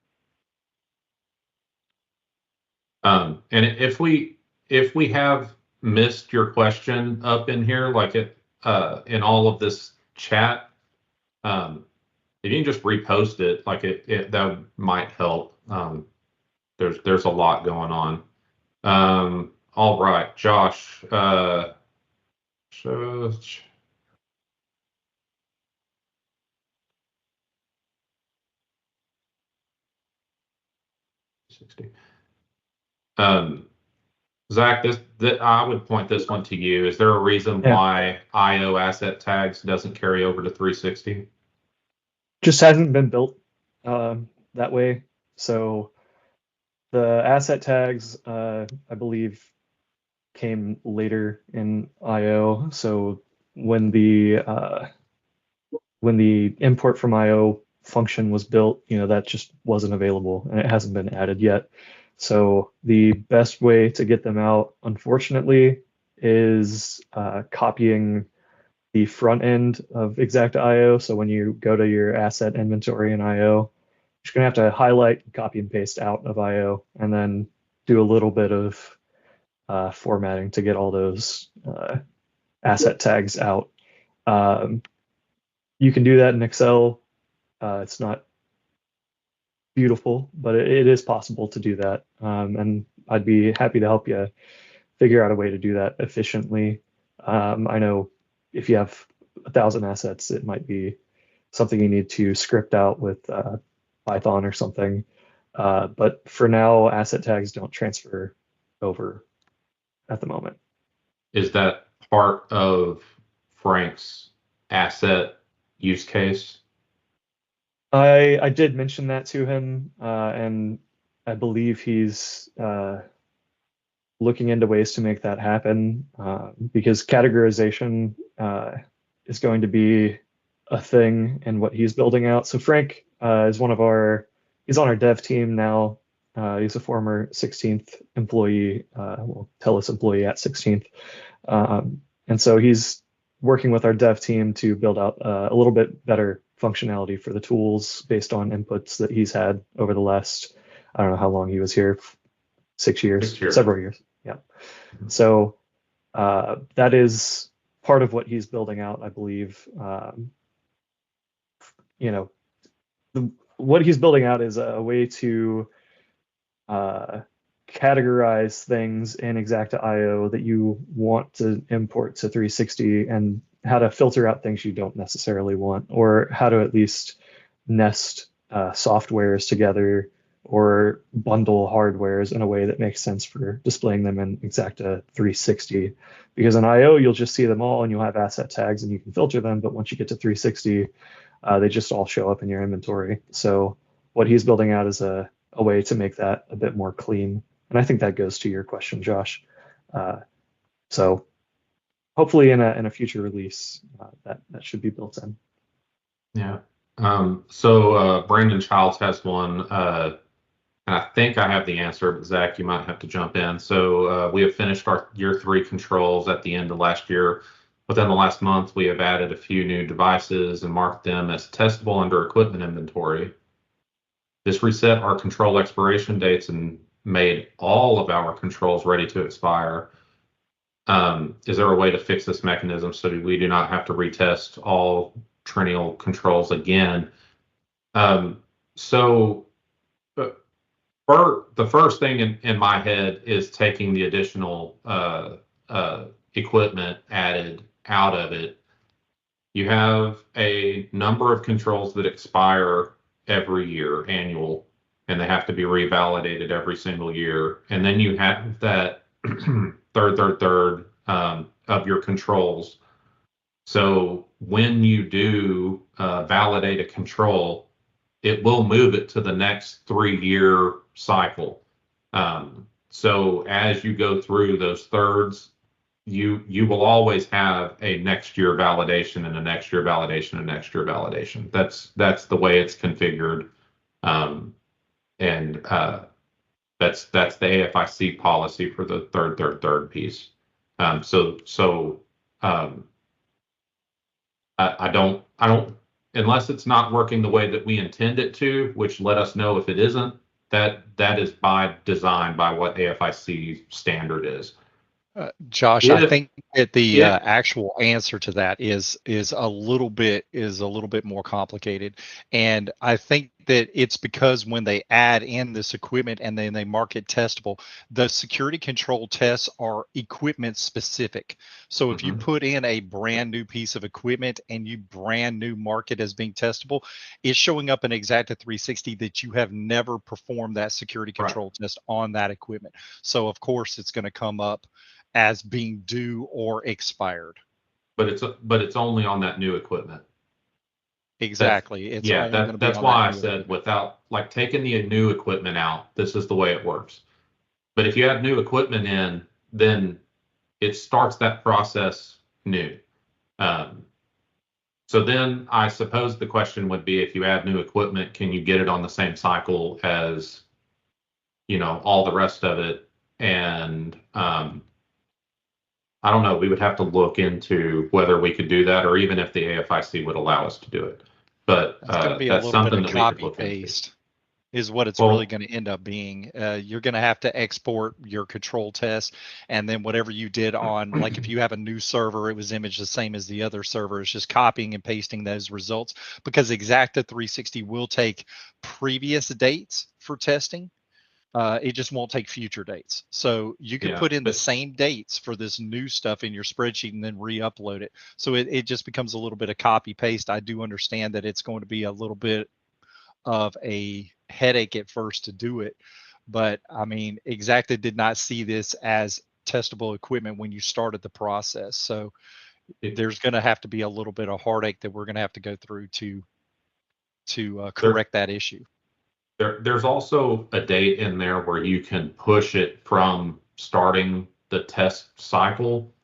And if we if we have missed your question up in here, like in all of this chat, if you can just repost it, like that might help. There's a lot going on. All right, Josh. So 60. Zach, I would point this one to you. Is there a reason why IO asset tags doesn't carry over to 360? Just hasn't been built that way. So the asset tags, I believe, came later in IO. So when the import from IO function was built, that just wasn't available, and it hasn't been added yet. So the best way to get them out, unfortunately, is copying the front end of Xacta IO. So when you go to your asset inventory in IO, you're going to have to highlight, copy and paste out of IO, and then do a little bit of formatting to get all those asset tags out. You can do that in Excel. It's not beautiful, but it is possible to do that. And I'd be happy to help you figure out a way to do that efficiently. I know if you have 1,000 assets, it might be something you need to script out with Python or something. But for now, asset tags don't transfer over at the moment. Is that part of Frank's asset use case? I did mention that to him, and I believe he's looking into ways to make that happen, because categorization is going to be a thing in what he's building out. So Frank is he's on our dev team now. He's a former 16th employee, TELUS employee at 16th. And so he's working with our dev team to build out a little bit better functionality for the tools based on inputs that he's had over the last, I don't know how long he was here, 6 years, several years. Yeah. So that is part of what he's building out, I believe. What he's building out is a way to categorize things in Xacta IO that you want to import to 360, and how to filter out things you don't necessarily want, or how to at least nest softwares together or bundle hardwares in a way that makes sense for displaying them in Xacta 360. Because in IO, you'll just see them all and you'll have asset tags and you can filter them, but once you get to 360, they just all show up in your inventory. So what he's building out is a way to make that a bit more clean. And I think that goes to your question, Josh. So hopefully in a future release, that should be built in. Yeah. So Brandon Childs has one, and I think I have the answer, but Zach, you might have to jump in. So we have finished our year 3 controls at the end of last year. Within the last month, we have added a few new devices and marked them as testable under equipment inventory. This reset our control expiration dates and made all of our controls ready to expire. Is there a way to fix this mechanism so that we do not have to retest all triennial controls again? So the first thing in my head is taking the additional equipment added out of it. You have a number of controls that expire every year, annual, and they have to be revalidated every single year. And then you have that third of your controls. So when you do validate a control, it will move it to the next 3-year cycle. So as you go through those thirds, you will always have a next year validation and a next year validation and next year validation. That's the way it's configured, and that's the AFIC policy for the third piece. I don't, unless it's not working the way that we intend it to, which let us know if it isn't. that is by design by what AFIC standard is. Josh, I If- think that the if- actual answer to that is a little bit more complicated, and I think that it's because when they add in this equipment and then they mark it testable, the security control tests are equipment specific. So if you put in a brand new piece of equipment and you brand new mark it as being testable, it's showing up in Xacta 360 that you have never performed that security control test on that equipment. So of course it's going to come up as being due or expired. But it's only on that new equipment. Exactly. It's only going to be that's on why that I new said equipment. without like taking the new equipment out, this is the way it works. But if you have new equipment in, then it starts that process new. So then I suppose the question would be, if you add new equipment, can you get it on the same cycle as, all the rest of it? And I don't know, we would have to look into whether we could do that, or even if the AFIC would allow us to do it. But It's going to be a that's little bit something of that we could copy look into. paste is what it's Well- really going to end up being. You're going to have to export your control test, and then whatever you did on, like if you have a new server, it was imaged the same as the other server. It's just copying and pasting those results, because Xacta 360 will take previous dates for testing. It just won't take future dates. So you can Yeah, put in the but- same dates for this new stuff in your spreadsheet and then re-upload it. So it just becomes a little bit of copy paste. I do understand that it's going to be a little bit of a headache at first to do it. But I mean, Xacta did not see this as testable equipment when you started the process. So there's going to have to be a little bit of heartache that we're going to have to go through to correct that issue. There's also a date in there where you can push it from starting the test cycle.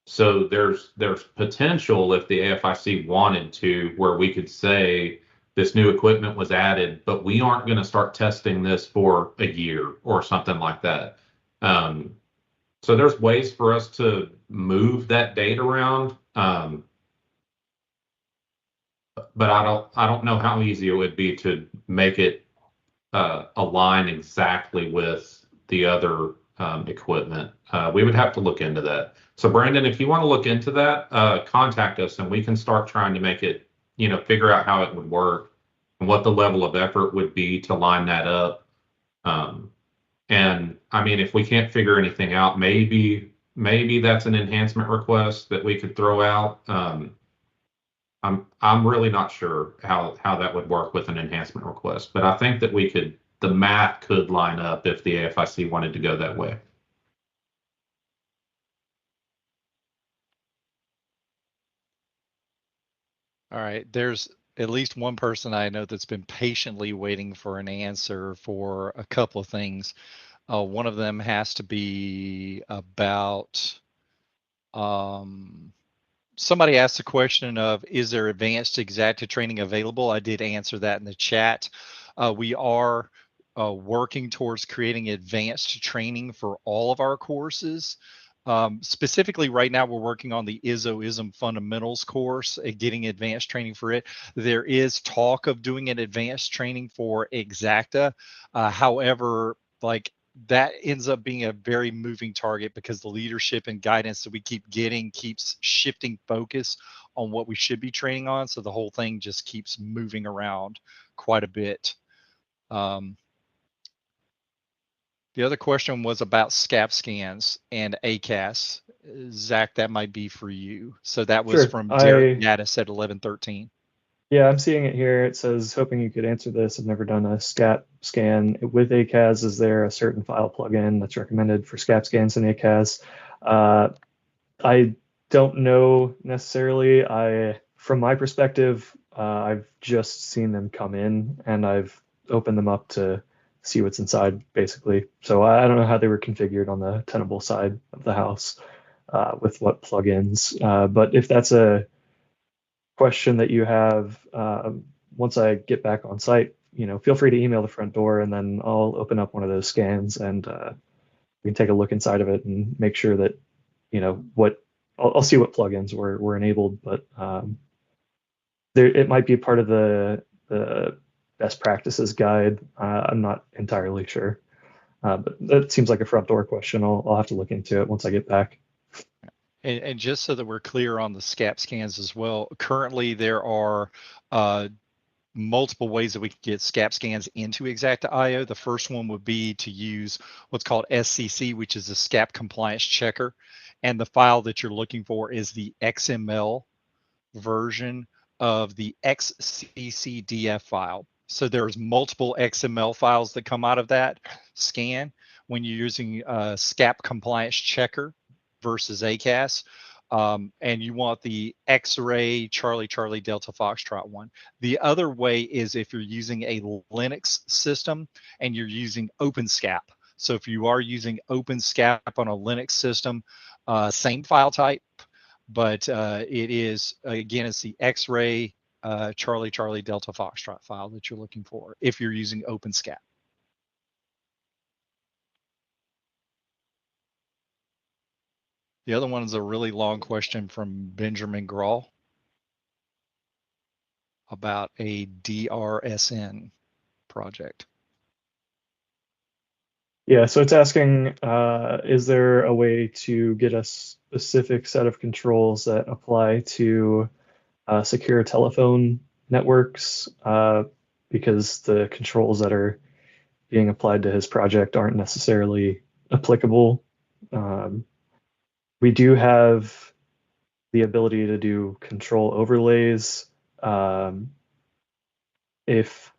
So there's potential, if the AFIC wanted to, where we could say this new equipment was added, but we aren't going to start testing this for a year or something like that. So there's ways for us to move that date around. But I don't know how easy it would be to make it align exactly with the other equipment. We would have to look into that. So Brandon, if you want to look into that, contact us and we can start trying to make it, figure out how it would work and what the level of effort would be to line that up. And I mean, if we can't figure anything out, maybe that's an enhancement request that we could throw out. I'm really not sure how that would work with an enhancement request, but I think that the math could line up if the AFIC wanted to go that way. All right. There's at least one person I know that's been patiently waiting for an answer for a couple of things. One of them has to be about somebody asked the question of, is there advanced Xacta training available? I did answer that in the chat. We are working towards creating advanced training for all of our courses. Specifically right now, we're working on the ISO-ISM fundamentals course and getting advanced training for it. There is talk of doing an advanced training for Xacta. However, like, that ends up being a very moving target, because the leadership and guidance that we keep getting keeps shifting focus on what we should be training on. So the whole thing just keeps moving around quite a bit. The other question was about SCAP scans and ACAS. Zach, that might be for you. So that was Sure. from Derek Gaddis at 1113. Yeah, I'm seeing it here. It says, hoping you could answer this. I've never done a SCAP scan with ACAS. Is there a certain file plugin that's recommended for SCAP scans in ACAS? I don't know necessarily. From my perspective, I've just seen them come in and I've opened them up to see what's inside, basically. So I don't know how they were configured on the Tenable side of the house with what plugins. But if that's a question that you have, once I get back on site, feel free to email the front door and then I'll open up one of those scans and we can take a look inside of it and make sure that, I'll see what plugins were enabled, but it might be part of the best practices guide. I'm not entirely sure. But that seems like a front door question. I'll have to look into it once I get back. And just so that we're clear on the SCAP scans as well, currently there are multiple ways that we can get SCAP scans into Xacta.io. The first one would be to use what's called SCC, which is a SCAP compliance checker. And the file that you're looking for is the XML version of the XCCDF file. So there's multiple XML files that come out of that scan when you're using SCAP compliance checker versus ACAS. And you want the X-ray Charlie Charlie Delta Foxtrot one. The other way is if you're using a Linux system and you're using OpenSCAP. So if you are using OpenSCAP on a Linux system, same file type, but it is, again, it's the X-ray Charlie Charlie Delta Foxtrot file that you're looking for if you're using OpenSCAP. The other one is a really long question from Benjamin Grawl about a DRSN project. Yeah, so it's asking, is there a way to get a specific set of controls that apply to secure telephone networks? Because the controls that are being applied to his project aren't necessarily applicable. We do have the ability to do control overlays. If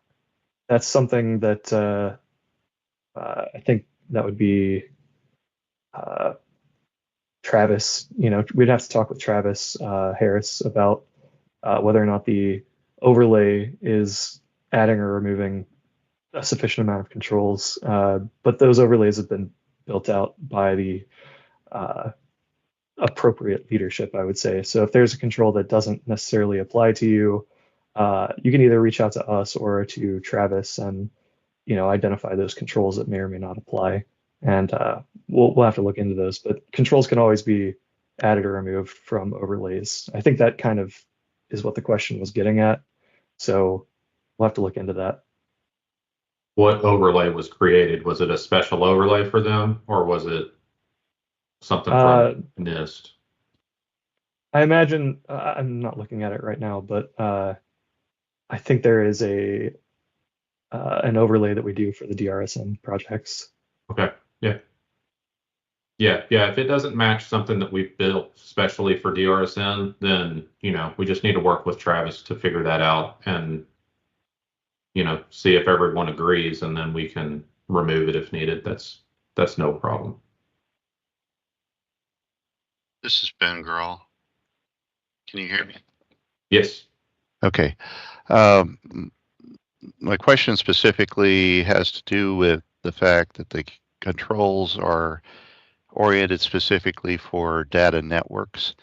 that's something that I think that would be Travis, we'd have to talk with Travis Harris about whether or not the overlay is adding or removing a sufficient amount of controls. But those overlays have been built out by the appropriate leadership, I would say. So if there's a control that doesn't necessarily apply to you, you can either reach out to us or to Travis and identify those controls that may or may not apply. And we'll have to look into those. But controls can always be added or removed from overlays. I think that kind of is what the question was getting at. So we'll have to look into that. What overlay was created? Was it a special overlay for them, or was it something from NIST? I imagine, I'm not looking at it right now, but I think there is an overlay that we do for the DRSN projects. Okay. Yeah. If it doesn't match something that we've built specially for DRSN, then we just need to work with Travis to figure that out and see if everyone agrees, and then we can remove it if needed. That's no problem. This is Ben Grawl. Can you hear me? Yes. Okay. My question specifically has to do with the fact that the controls are oriented specifically for data networks,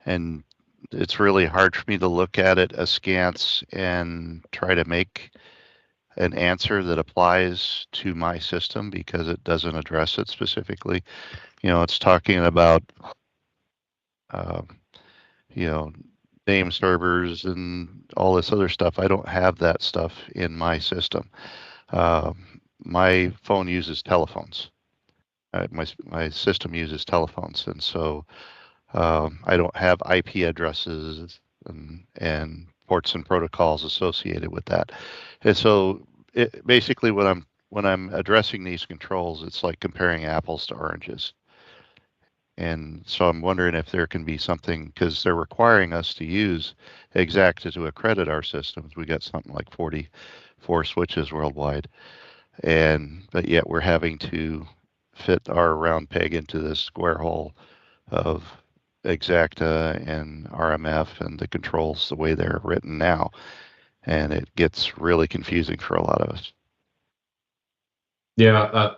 and it's really hard for me to look at it askance and try to make an answer that applies to my system because it doesn't address it specifically. It's talking about name servers and all this other stuff. I don't have that stuff in my system. My phone uses telephones. My system uses telephones, and so I don't have IP addresses and ports and protocols associated with that. And so basically when I'm addressing these controls, it's like comparing apples to oranges. And so I'm wondering if there can be something, because they're requiring us to use Xacta to accredit our systems. We got something like 44 switches worldwide, but yet we're having to fit our round peg into this square hole of Xacta and RMF and the controls the way they're written now. And it gets really confusing for a lot of us. Yeah,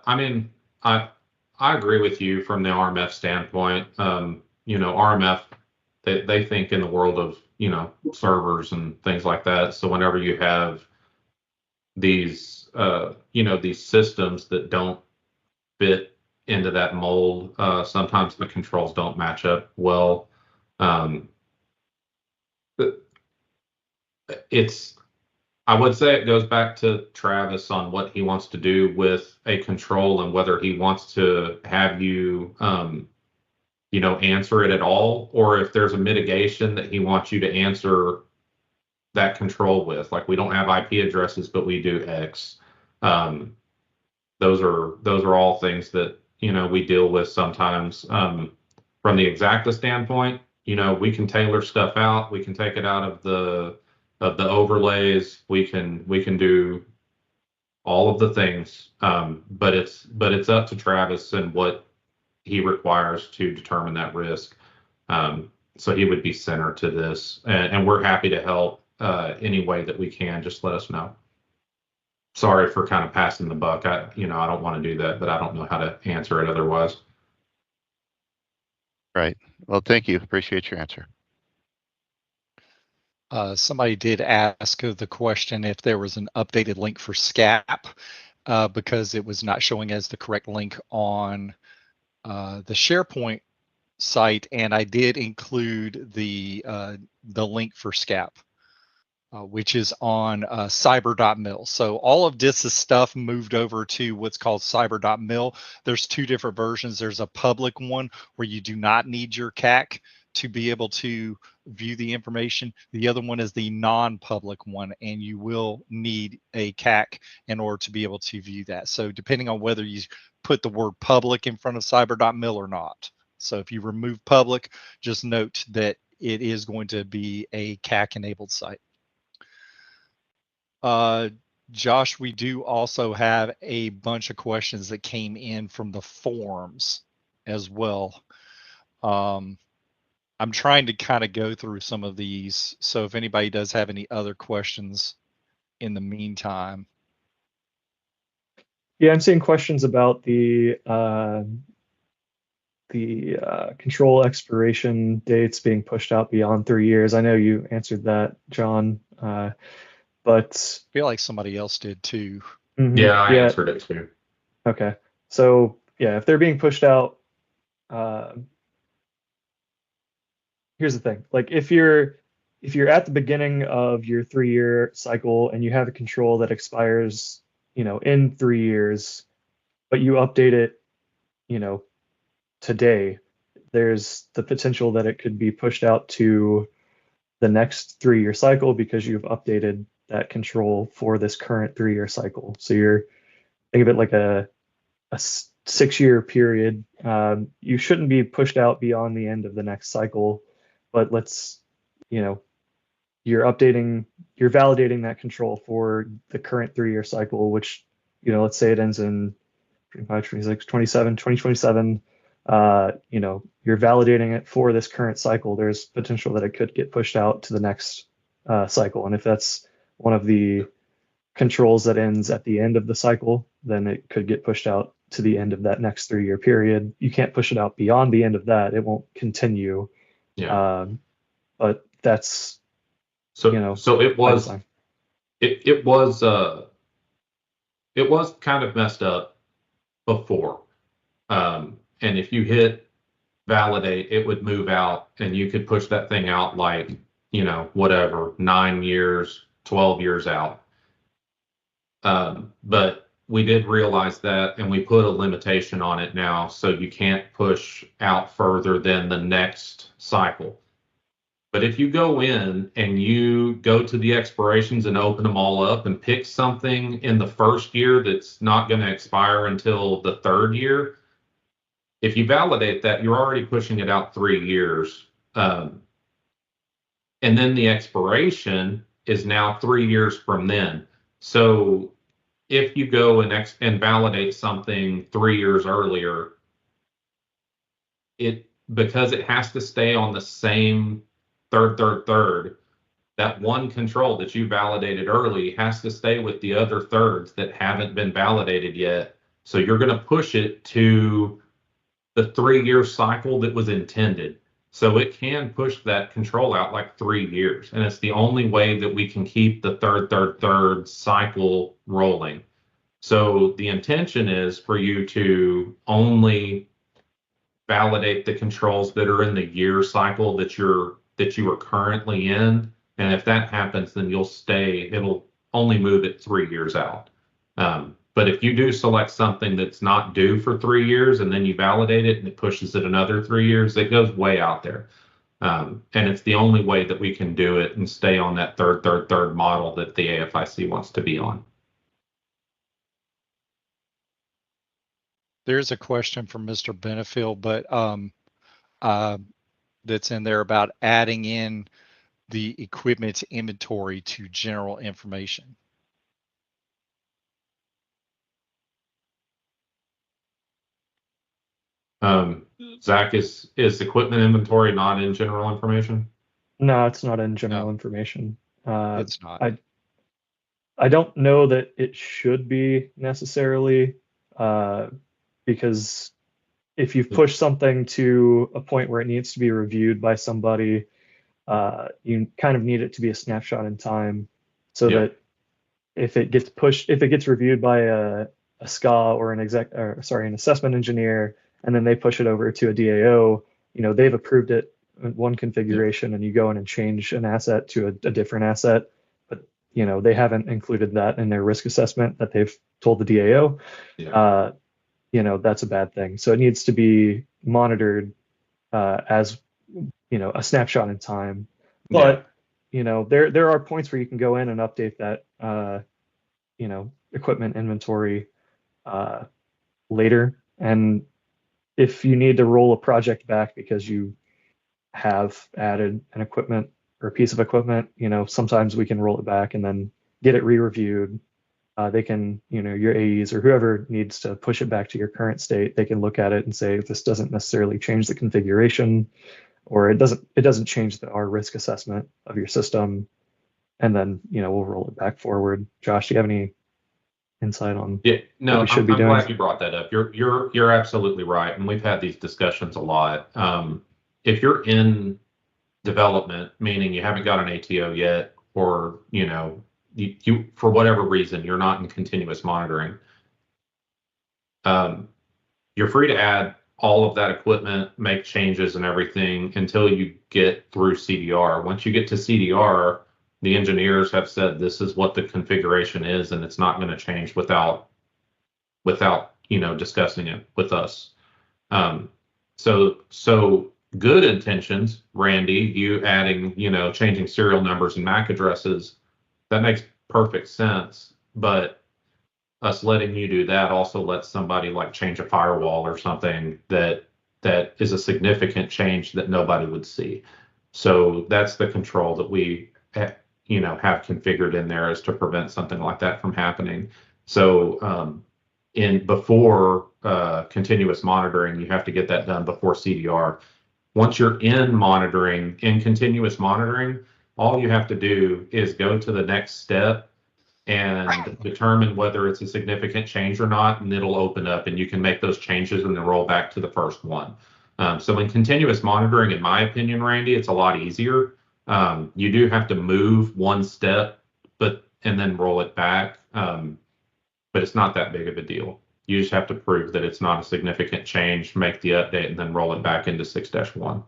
I agree with you from the RMF standpoint. RMF, they think in the world of servers and things like that. So whenever you have these these systems that don't fit into that mold, sometimes the controls don't match up well. It's I would say it goes back to Travis on what he wants to do with a control and whether he wants to have you, answer it at all, or if there's a mitigation that he wants you to answer that control with. Like, we don't have IP addresses, but we do X. Those are all things that we deal with sometimes. From the Xacta standpoint, we can tailor stuff out. We can take it out of the overlays. We can do all of the things. But it's up to Travis and what he requires to determine that risk. So he would be center to this, and we're happy to help any way that we can. Just let us know. Sorry for kind of passing the buck. I don't want to do that, but I don't know how to answer it otherwise. Right. Well, thank you. Appreciate your answer. Somebody did ask the question if there was an updated link for SCAP because it was not showing as the correct link on the SharePoint site, and I did include the link for SCAP, which is on cyber.mil. So all of this stuff moved over to what's called cyber.mil. There's two different versions. There's a public one where you do not need your CAC to be able to view the information. The other one is the non-public one, and you will need a CAC in order to be able to view that. So depending on whether you put the word public in front of cyber.mil or not. So if you remove public, just note that it is going to be a CAC enabled site. Josh, we do also have a bunch of questions that came in from the forums as well. I'm trying to kind of go through some of these. So if anybody does have any other questions in the meantime. Yeah, I'm seeing questions about the control expiration dates being pushed out beyond 3 years. I know you answered that, John, but I feel like somebody else did too. Yeah, I answered it too. Okay, so yeah, if they're being pushed out, here's the thing: like if you're at the beginning of your 3-year cycle and you have a control that expires, in 3 years, but you update it, today, there's the potential that it could be pushed out to the next 3-year cycle because you've updated that control for this current 3-year cycle. So think of it like a 6-year period. You shouldn't be pushed out beyond the end of the next cycle, but you're validating that control for the current 3-year cycle, which, let's say it ends in 25, 26, 27, 2027. You're validating it for this current cycle. There's potential that it could get pushed out to the next cycle. And if that's one of the controls that ends at the end of the cycle, then it could get pushed out to the end of that next 3-year period. You can't push it out beyond the end of that. It won't continue. Yeah. But that's so it was it was kind of messed up before. And if you hit validate, it would move out and you could push that thing out like, whatever, 9 years, 12 years out. But we did realize that, and we put a limitation on it now, so you can't push out further than the next cycle. But if you go in and you go to the expirations and open them all up and pick something in the first year that's not going to expire until the 3rd year, if you validate that, you're already pushing it out 3 years. And then the expiration is now 3 years from then. So if you go and validate something 3 years earlier, because it has to stay on the same third, that one control that you validated early has to stay with the other thirds that haven't been validated yet. So you're going to push it to the 3-year cycle that was intended. So it can push that control out like 3 years. And it's the only way that we can keep the third cycle rolling. So the intention is for you to only validate the controls that are in the year cycle that you are currently in. And if that happens, then it'll only move it 3 years out. But if you do select something that's not due for 3 years and then you validate it and it pushes it another 3 years, it goes way out there. And it's the only way that we can do it and stay on that third model that the AFIC wants to be on. There's a question from Mr. Benefield, but that's in there about adding in the equipment inventory to general information. Zach, is equipment inventory not in general information? No, it's not in general No. information. It's not. I don't know that it should be necessarily, because if you've pushed something to a point where it needs to be reviewed by somebody, you kind of need it to be a snapshot in time, so Yeah. that if it gets reviewed by a SCA or an assessment engineer, and then they push it over to a DAO, they've approved it in one configuration, and you go in and change an asset to a different asset, but they haven't included that in their risk assessment that they've told the DAO. Yeah. That's a bad thing. So it needs to be monitored as a snapshot in time. But there are points where you can go in and update that equipment inventory later. And if you need to roll a project back because you have added an equipment or a piece of equipment, sometimes we can roll it back and then get it re-reviewed. They can, your AEs or whoever needs to push it back to your current state, they can look at it and say, this doesn't necessarily change the configuration, or it doesn't change our risk assessment of your system. And then, we'll roll it back forward. Josh, do you have any insight on no, what we should I'm be doing? glad you brought that up. You're absolutely right. And we've had these discussions a lot. If you're in development, meaning you haven't got an ATO yet, or, you for whatever reason, you're not in continuous monitoring, you're free to add all of that equipment, make changes and everything until you get through CDR. Once you get to CDR, the engineers have said this is what the configuration is, and it's not going to change without discussing it with us. So good intentions, Randy, you adding, changing serial numbers and MAC addresses, that makes perfect sense. But us letting you do that also lets somebody like change a firewall or something that is a significant change that nobody would see. So that's the control that we have configured in there, is to prevent something like that from happening. So before continuous monitoring, you have to get that done before CDR. Once you're in continuous monitoring, all you have to do is go to the next step and determine whether it's a significant change or not, and it'll open up and you can make those changes and then roll back to the first one. So in continuous monitoring, in my opinion, Randy, it's a lot easier. You do have to move one step, and then roll it back. But it's not that big of a deal. You just have to prove that it's not a significant change, make the update, and then roll it back into 6-1.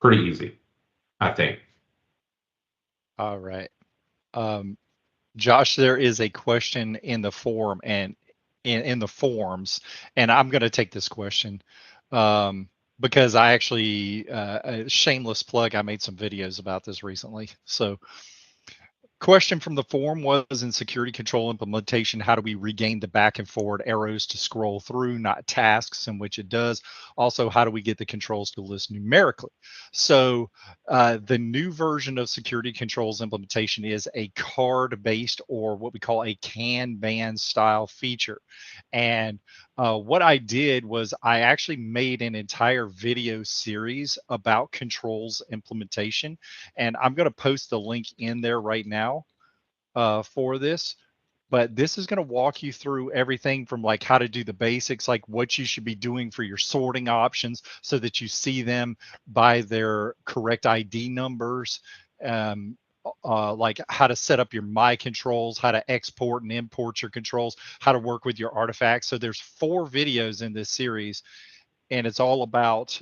Pretty easy, I think. All right. Josh, there is a question in the forum and in the forums, and I'm going to take this question because I actually, a shameless plug, I made some videos about this recently. So question from the forum was, in security control implementation, how do we regain the back and forward arrows to scroll through, not tasks, in which it does? Also, how do we get the controls to list numerically? So the new version of security controls implementation is a card-based, or what we call a Kanban style feature. And what I did was I actually made an entire video series about controls implementation, and I'm going to post the link in there right now for this. But this is going to walk you through everything from like how to do the basics, like what you should be doing for your sorting options so that you see them by their correct ID numbers, like how to set up your My Controls, how to export and import your controls, how to work with your artifacts. So there's 4 videos in this series, and it's all about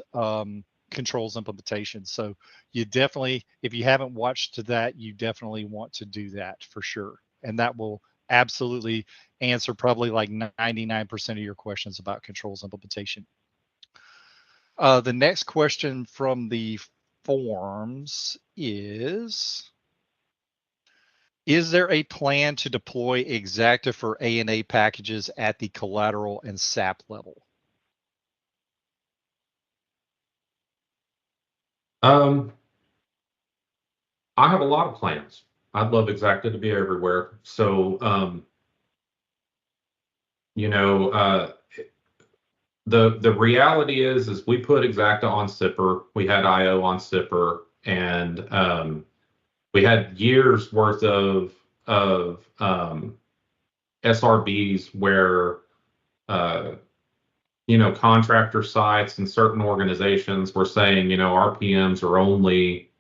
controls implementation. So you definitely, if you haven't watched that, you definitely want to do that for sure. And that will absolutely answer probably like 99% of your questions about controls implementation. The next question from the forums is there a plan to deploy Xacta for A&A packages at the collateral and SAP level? I have a lot of plans. I'd love Xacta to be everywhere. So, you know, the reality is we put Xacta on Sipper. We had IO on Sipper, and we had years worth of SRBs where you know, contractor sites and certain organizations were saying, you know, our PMs are only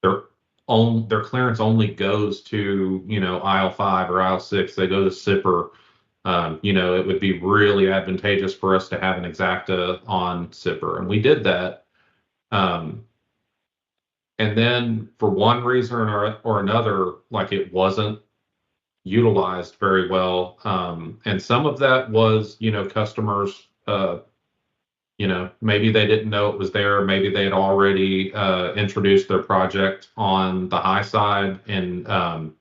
their clearance only goes to, you know, aisle 5 or aisle 6. They go to Sipper. You know, it would be really advantageous for us to have an Xacta on Sipper, and we did that. And then for one reason or another, like it wasn't utilized very well. And some of that was, you know, customers, you know, maybe they didn't know it was there. Maybe they had already introduced their project on the high side, and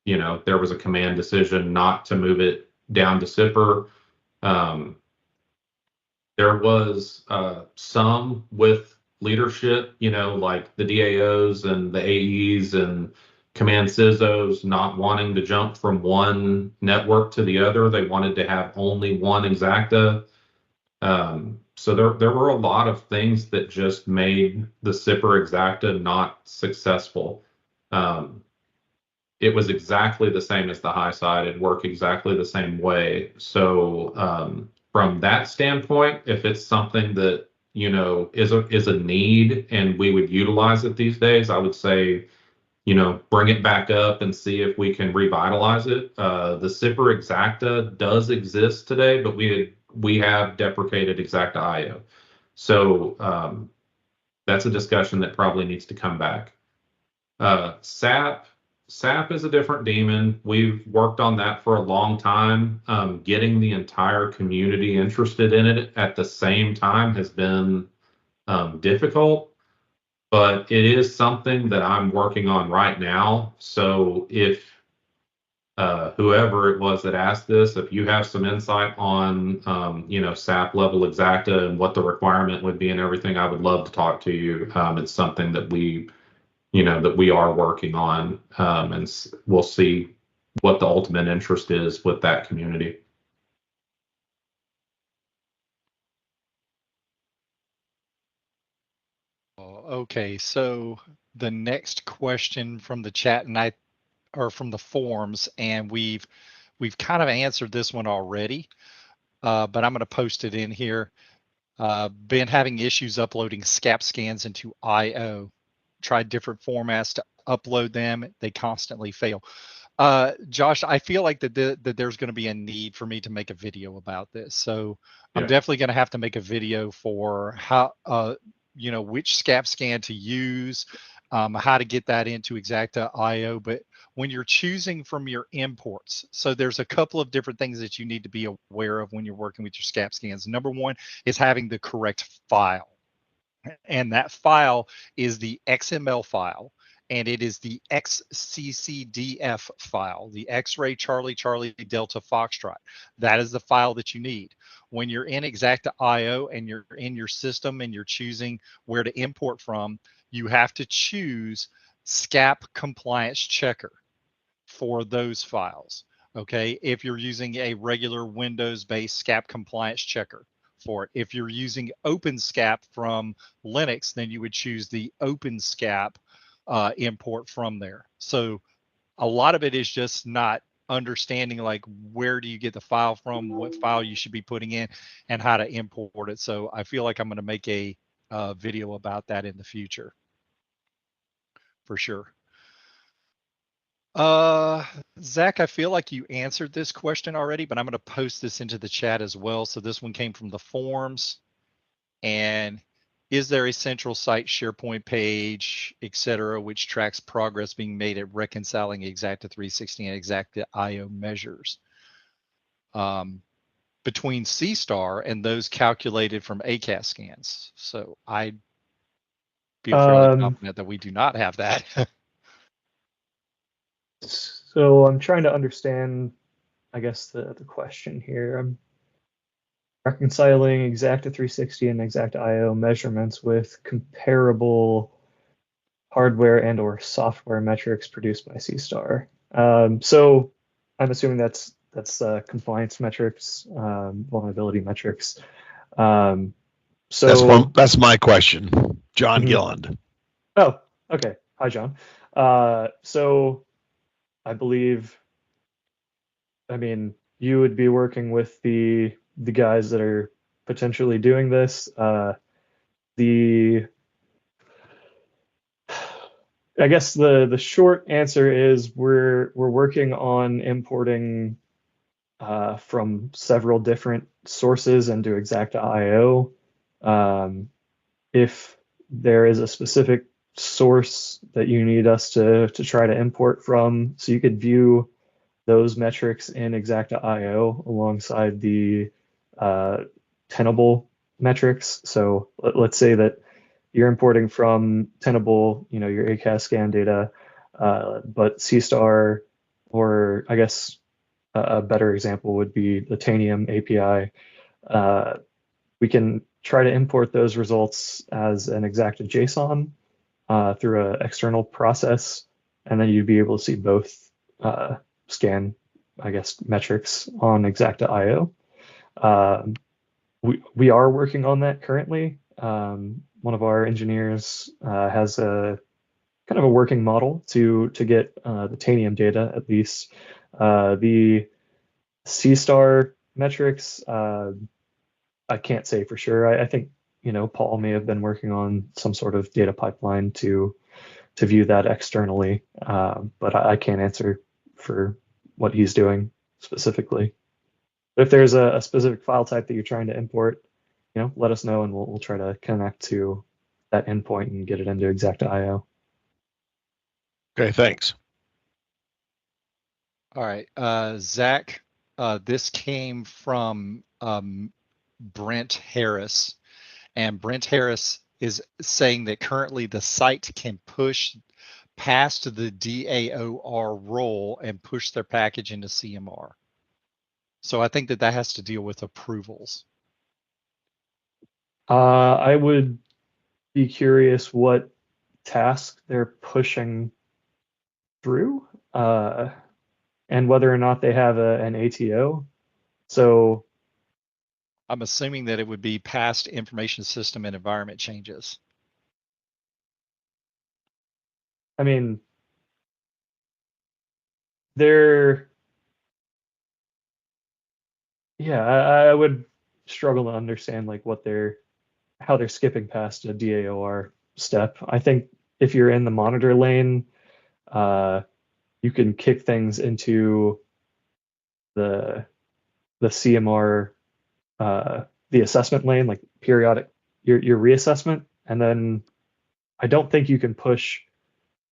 you know, there was a command decision not to move it down to Sipper. There was some with leadership, you know, like the DAOs and the AEs and command CISOs not wanting to jump from one network to the other. They wanted to have only one Xacta. So there were a lot of things that just made the Sipper Xacta not successful. It was exactly the same as the high side. It worked exactly the same way. So from that standpoint, if it's something that, you know, is a need and we would utilize it these days, I would say, you know, bring it back up and see if we can revitalize it. The Sipper Xacta does exist today, but we have deprecated Xacta IO. So that's a discussion that probably needs to come back. SAP is a different demon. We've worked on that for a long time. Getting the entire community interested in it at the same time has been difficult, but it is something that I'm working on right now. So if whoever it was that asked this, if you have some insight on, you know, SAP level Xacta and what the requirement would be and everything, I would love to talk to you. It's something that we, you know, that we are working on, and we'll see what the ultimate interest is with that community. Okay, so the next question from the chat or from the forums, and we've kind of answered this one already, but I'm going to post it in here. Been having issues uploading SCAP scans into IO. Tried different formats to upload them. They constantly fail. Josh, I feel like that there's going to be a need for me to make a video about this. So yeah. I'm definitely going to have to make a video for how, you know, which SCAP scan to use, how to get that into Xacta IO. But when you're choosing from your imports, so there's a couple of different things that you need to be aware of when you're working with your SCAP scans. Number one is having the correct file. And that file is the XML file, and it is the XCCDF file, the X-ray Charlie Charlie Delta Foxtrot. That is the file that you need. When you're in Xacta IO and you're in your system and you're choosing where to import from, you have to choose SCAP Compliance Checker for those files. Okay, if you're using a regular Windows-based SCAP Compliance Checker for it. If you're using OpenSCAP from Linux, then you would choose the OpenSCAP import from there. So a lot of it is just not understanding like where do you get the file from, what file you should be putting in, and how to import it. So I feel like I'm going to make a video about that in the future for sure. Zach, I feel like you answered this question already, but I'm going to post this into the chat as well. So this one came from the forums. And is there a central site SharePoint page, etc., which tracks progress being made at reconciling Xacta 360 and Xacta IO measures between C-star and those calculated from ACAS scans? So I feel fairly confident that we do not have that. So I'm trying to understand, I guess, the question here. I'm reconciling Xacta 360 and Xacta IO measurements with comparable hardware and or software metrics produced by C-star. So I'm assuming that's compliance metrics, vulnerability metrics. So that's my question, John Mhm. Gilland. Oh, okay. Hi, John. So I believe, I mean, you would be working with the guys that are potentially doing this. I guess the short answer is we're working on importing from several different sources into Xacta IO. If there is a specific source that you need us to try to import from, so you could view those metrics in Xacta IO alongside the Tenable metrics. So let's say that you're importing from Tenable, your ACAS scan data, but C-star, or I guess a better example would be the Tanium API. We can try to import those results as an Xacta JSON through an external process, and then you'd be able to see both scan, I guess, metrics on Xacta IO. We are working on that currently. One of our engineers has a kind of a working model to get the Tanium data, at least. The C-star metrics, I can't say for sure. I think Paul may have been working on some sort of data pipeline to view that externally, but I can't answer for what he's doing specifically. But if there's a specific file type that you're trying to import, let us know and we'll try to connect to that endpoint and get it into Xacta IO. Okay, thanks. All right, Zach, this came from Brent Harris, and Brent Harris is saying that currently the site can push past the DAOR role and push their package into CMR. So I think that has to deal with approvals. I would be curious what task they're pushing through, and whether or not they have an ATO. So I'm assuming that it would be past information system and environment changes. I mean, I would struggle to understand like how they're skipping past a DAOR step. I think if you're in the monitor lane, you can kick things into the CMR, the assessment lane, like periodic your reassessment, and then I don't think you can push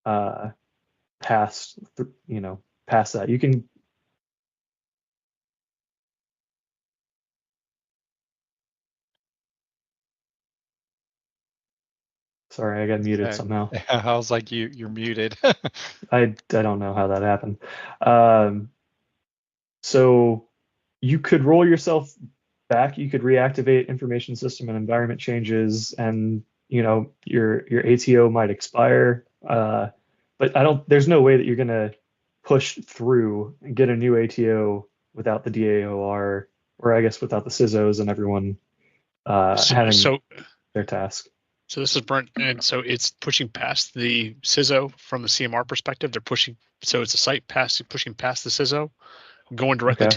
past that. You can. Sorry, I got muted somehow. I was like, you're muted. I don't know how that happened. So you could roll yourself back. You could reactivate information system and environment changes, and your ATO might expire. But there's no way that you're gonna push through and get a new ATO without the DAOR, or I guess without the CISOs and everyone having their task. So this is Brent, and so it's pushing past the CISO from the CMR perspective. They're pushing, so it's a site pushing past the CISO, going directly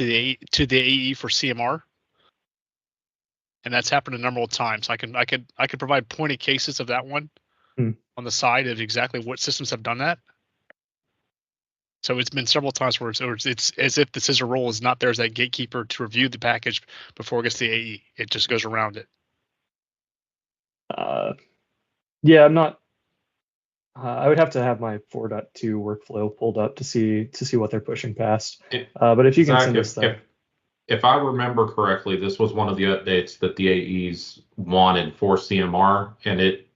to the AE for CMR, and that's happened a number of times. I could provide pointed cases of that one on the side of exactly what systems have done that. So it's been several times where it's as if the CISO role is not there as that gatekeeper to review the package before it gets to the AE. It just goes around it. Yeah, I'm not. I would have to have my 4.2 workflow pulled up to see what they're pushing past. But if you can Zach, send us that. if I remember correctly, this was one of the updates that the AEs wanted for CMR, and it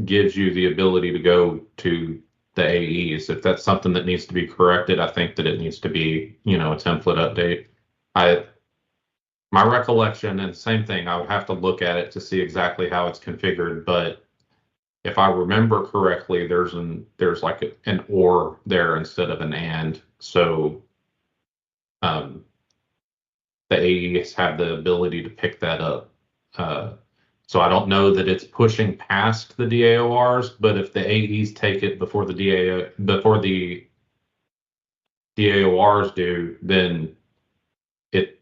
gives you the ability to go to the AEs. If that's something that needs to be corrected, I think that it needs to be, a template update. My recollection, and same thing, I would have to look at it to see exactly how it's configured, but if I remember correctly, there's like an or there instead of an and. So the AEs have the ability to pick that up. So I don't know that it's pushing past the DAORs, but if the AEs take it before the DAORs do, then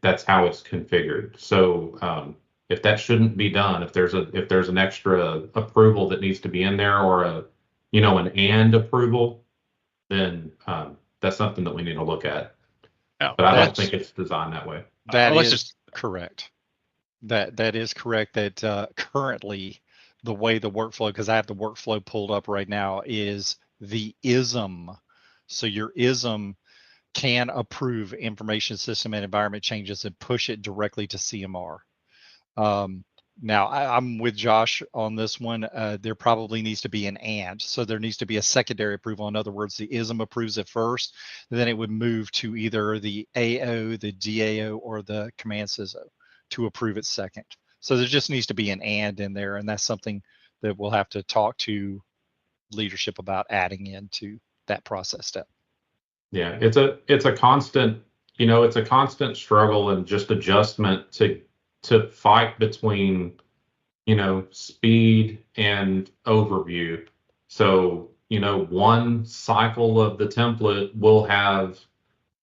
that's how it's configured. So if that shouldn't be done, if there's an extra approval that needs to be in there, or an and approval, then that's something that we need to look at. Yeah, but I don't think it's designed that way. That let's is just- correct. That is correct. That currently the way the workflow, because I have the workflow pulled up right now, is the ISM. So your ISM can approve information system and environment changes and push it directly to CMR. Now I'm with Josh on this one. There probably needs to be an and, so there needs to be a secondary approval. In other words, the ISM approves it first, then it would move to either the AO, the DAO, or the command CISO to approve it second. So there just needs to be an and in there, and that's something that we'll have to talk to leadership about adding into that process step. Yeah, it's a constant, it's a constant struggle and just adjustment to fight between, speed and overview. So, one cycle of the template will have,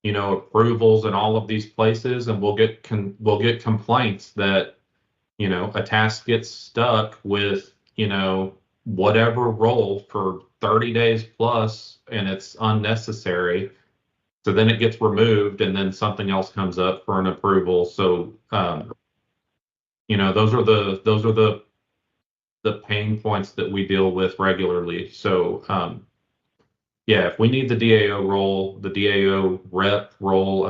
approvals in all of these places, and we'll get complaints that, a task gets stuck with, whatever role for 30 days plus, and it's unnecessary. So then it gets removed, and then something else comes up for an approval. So, those are the pain points that we deal with regularly. So, yeah, if we need the DAO role, the DAO rep role,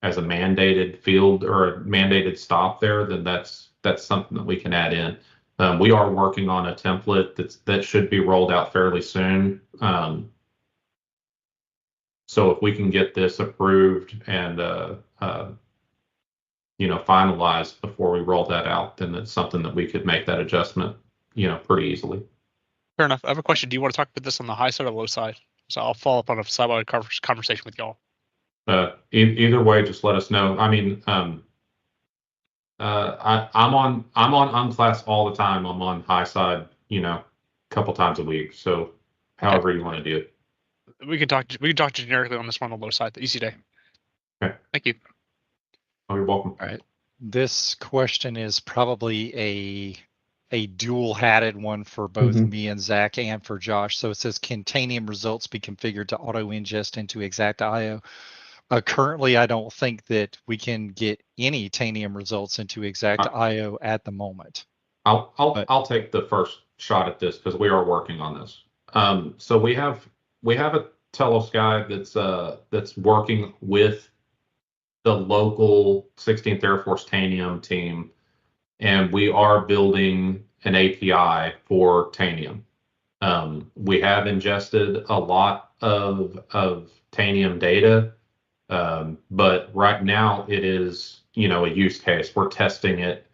as a mandated field or a mandated stop there, then that's something that we can add in. We are working on a template that should be rolled out fairly soon. So if we can get this approved and finalized before we roll that out, then it's something that we could make that adjustment, pretty easily. Fair enough. I have a question. Do you want to talk about this on the high side or low side? So I'll follow up on a side conversation with y'all. Either way, just let us know. I mean, I'm on unclass all the time. I'm on high side, a couple times a week. So however you want to do it. We can talk generically on this one on the low side. Easy day. Okay. Thank you. Oh, you're welcome. All right. This question is probably a dual-hatted one for both me and Zach and for Josh. So it says, can Tanium results be configured to auto-ingest into Xacta.io? Currently, I don't think that we can get any Tanium results into Xacta.io at the moment. I'll take the first shot at this because we are working on this. So we have a Telos guy that's working with the local 16th Air Force Tanium team, and we are building an API for Tanium. We have ingested a lot of Tanium data, but right now it is, a use case. We're testing it.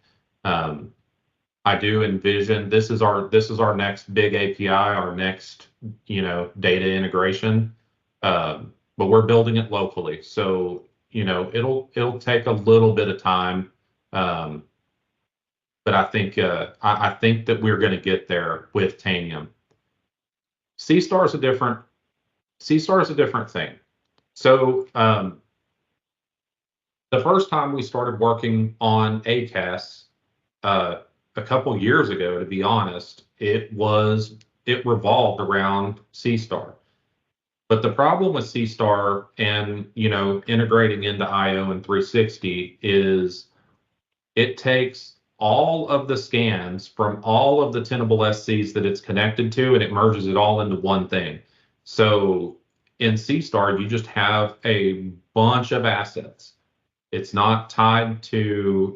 I do envision this is our next big API, our next, data integration. But we're building it locally. So, it'll take a little bit of time. But I think that we're going to get there with Tanium. C-Star is a different thing. So the first time we started working on ACAS, a couple years ago, to be honest, it revolved around C-Star. But the problem with C-Star and, integrating into IO and 360 is it takes all of the scans from all of the tenable SCs that it's connected to, and it merges it all into one thing. So in C-Star, you just have a bunch of assets. It's not tied to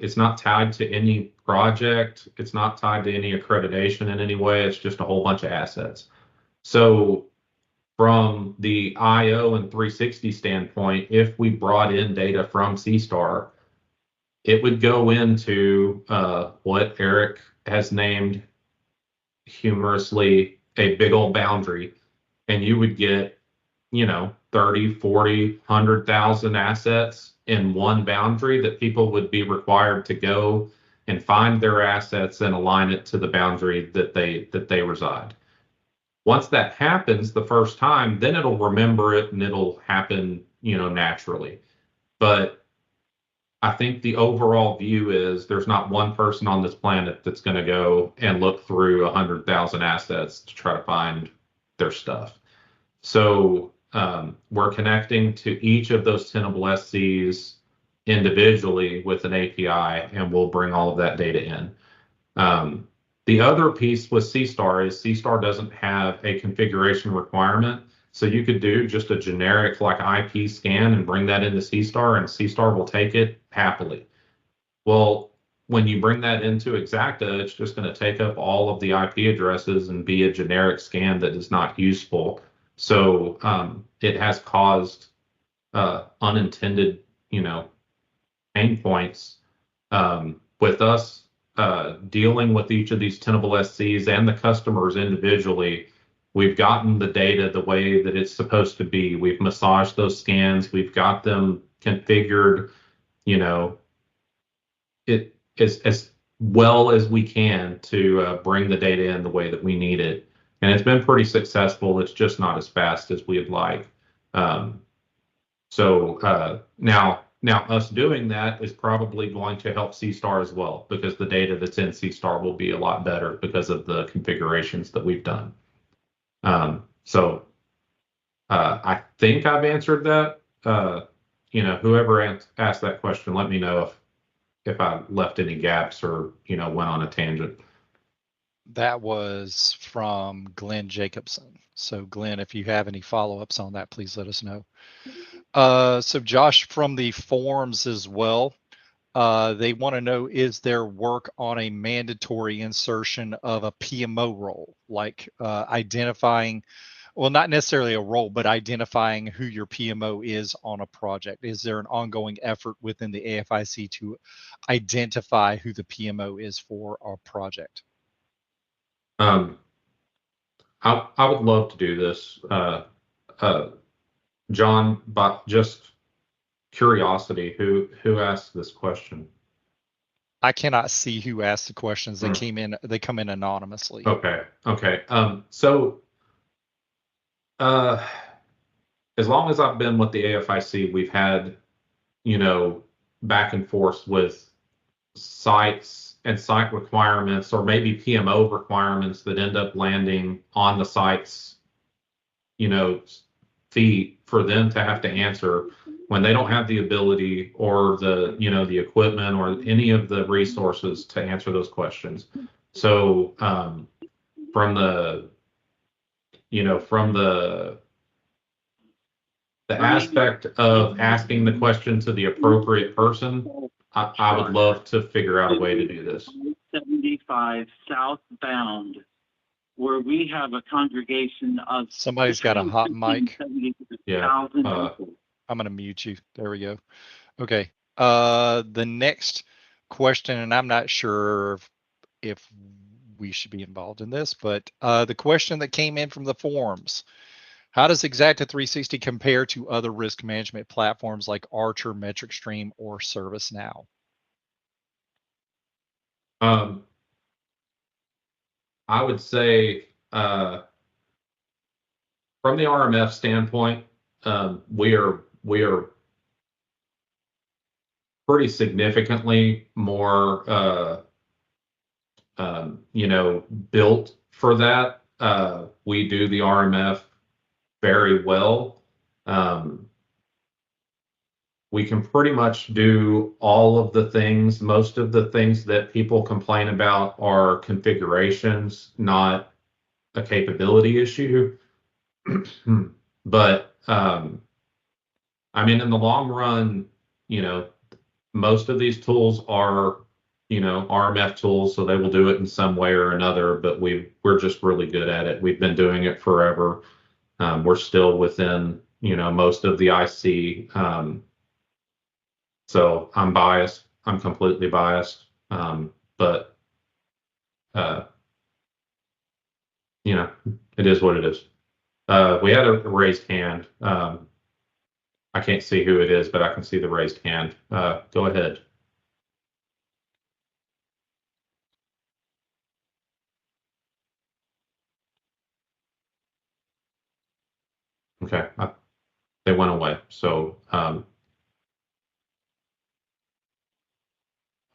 any project. It's not tied to any accreditation in any way. It's just a whole bunch of assets. So from the IO and 360 standpoint, if we brought in data from C-Star, it would go into what Eric has named humorously a big old boundary, and you would get, 30, 40, 100,000 assets in one boundary that people would be required to go and find their assets and align it to the boundary that they reside. Once that happens the first time, then it'll remember it and it'll happen, naturally. But I think the overall view is there's not one person on this planet that's going to go and look through 100,000 assets to try to find their stuff. So we're connecting to each of those tenable SCs individually with an API, and we'll bring all of that data in. The other piece with C-Star is C-Star doesn't have a configuration requirement. So you could do just a generic like IP scan and bring that into C-Star, and C-Star will take it happily. Well, when you bring that into Xacta, it's just going to take up all of the IP addresses and be a generic scan that is not useful. So it has caused unintended, pain points with us dealing with each of these tenable SCs and the customers individually. We've gotten the data the way that it's supposed to be. We've massaged those scans. We've got them configured, it as well as we can to bring the data in the way that we need it. And it's been pretty successful. It's just not as fast as we'd like. So now us doing that is probably going to help C-Star as well, because the data that's in C-Star will be a lot better because of the configurations that we've done. So I think I've answered that. Whoever asked that question, let me know if I left any gaps or, went on a tangent. That was from Glenn Jacobson. So Glenn, if you have any follow-ups on that, please let us know. So Josh, from the forums as well, they want to know, is there work on a mandatory insertion of a PMO role, like identifying, well, not necessarily a role, but identifying who your PMO is on a project? Is there an ongoing effort within the AFIC to identify who the PMO is for our project? I would love to do this, John, but just curiosity, who asked this question? I cannot see who asked the questions. They come in anonymously. Okay. So as long as I've been with the AFIC, we've had, back and forth with sites and site requirements, or maybe PMO requirements that end up landing on the site's, feet for them to have to answer when they don't have the ability or the, the equipment or any of the resources to answer those questions. So from the aspect of asking the question to the appropriate person, I would love to figure out a way to do this. 75 southbound, where we have a congregation of. Somebody's got a hot mic. Yeah. I'm going to mute you. There we go. Okay. The next question, and I'm not sure if we should be involved in this, but the question that came in from the forums: how does Xacta 360 compare to other risk management platforms like Archer, MetricStream, or ServiceNow? I would say from the RMF standpoint, we are pretty significantly more built for that. We do the RMF very well. we can pretty much do all of the things. Most of the things that people complain about are configurations, not a capability issue. But I mean, in the long run, you know, most of these tools are, you know, RMF tools, so they will do it in some way or another, but we're just really good at it. We've been doing it forever. We're still within, you know, most of the IC. So I'm biased. I'm completely biased. But you know, it is what it is. We had a raised hand. I can't see who it is, but I can see the raised hand. Go ahead. Okay, they went away. So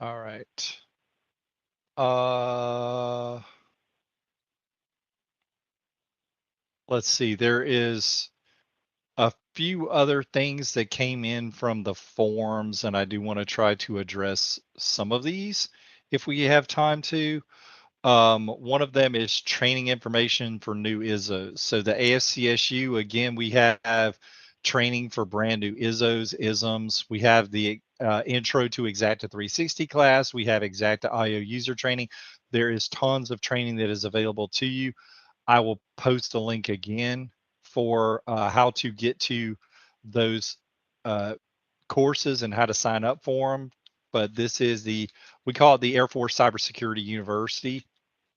All right. Let's see. There is a few other things that came in from the forums, and I do want to try to address some of these if we have time to. One of them is training information for new ISOs. So the AFCSU, again, we have training for brand new ISOs, ISMs. We have the intro to Xacta 360 class. We have Xacta IO user training. There is tons of training that is available to you. I will post a link again for how to get to those courses and how to sign up for them. But this is we call it the Air Force Cybersecurity University,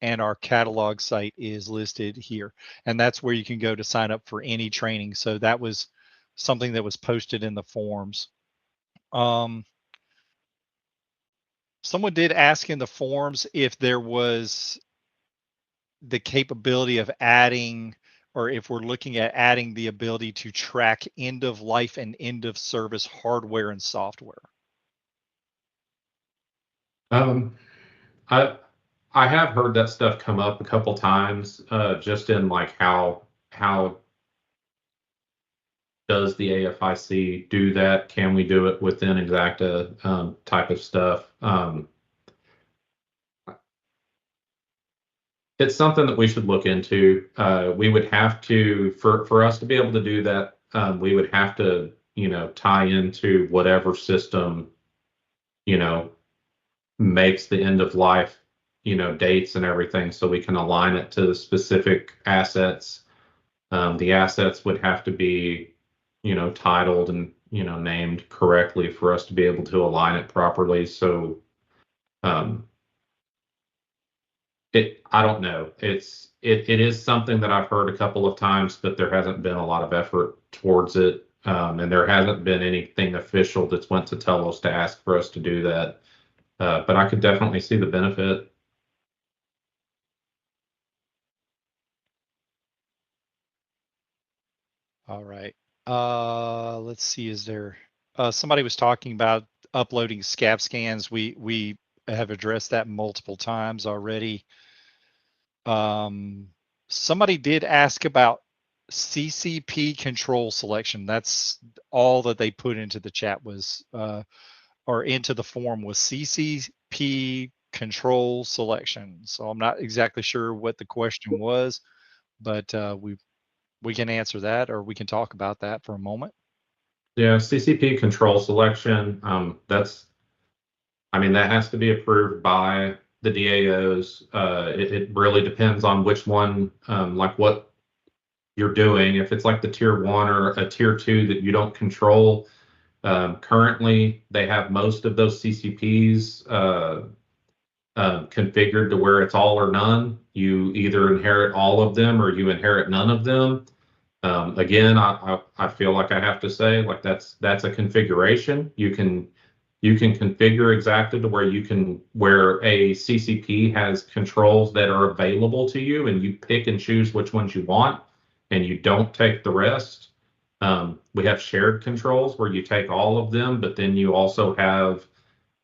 and our catalog site is listed here. And that's where you can go to sign up for any training. So that was something that was posted in the forums. Someone did ask in the forums if there was the capability of adding, or if we're looking at adding the ability to track end of life and end of service hardware and software. I have heard that stuff come up a couple times, just in like how does the AFIC do that? Can we do it within Xacta type of stuff? It's something that we should look into. We would have to, for us to be able to do that, we would have to, you know, tie into whatever system, you know, makes the end of life, you know, dates and everything, so we can align it to the specific assets. The assets would have to be, you know, titled and, you know, named correctly for us to be able to align it properly. So I don't know. It is something that I've heard a couple of times, but there hasn't been a lot of effort towards it. And there hasn't been anything official that's went to Telos to ask for us to do that. But I could definitely see the benefit. All right. Let's see. Is there somebody was talking about uploading SCAP scans? We have addressed that multiple times already. Somebody did ask about CCP control selection. That's all that they put into the chat was, or into the form was CCP control selection. So I'm not exactly sure what the question was, but we can answer that, or we can talk about that for a moment. Yeah, CCP control selection. I mean, that has to be approved by the DAOs. It really depends on which one, like what you're doing. If it's like the tier 1 or a tier 2 that you don't control, currently they have most of those CCPs configured to where it's all or none. You either inherit all of them or you inherit none of them. Again, I feel like I have to say, like that's a configuration. You can configure Xacta to where a CCP has controls that are available to you, and you pick and choose which ones you want, and you don't take the rest. We have shared controls where you take all of them, but then you also have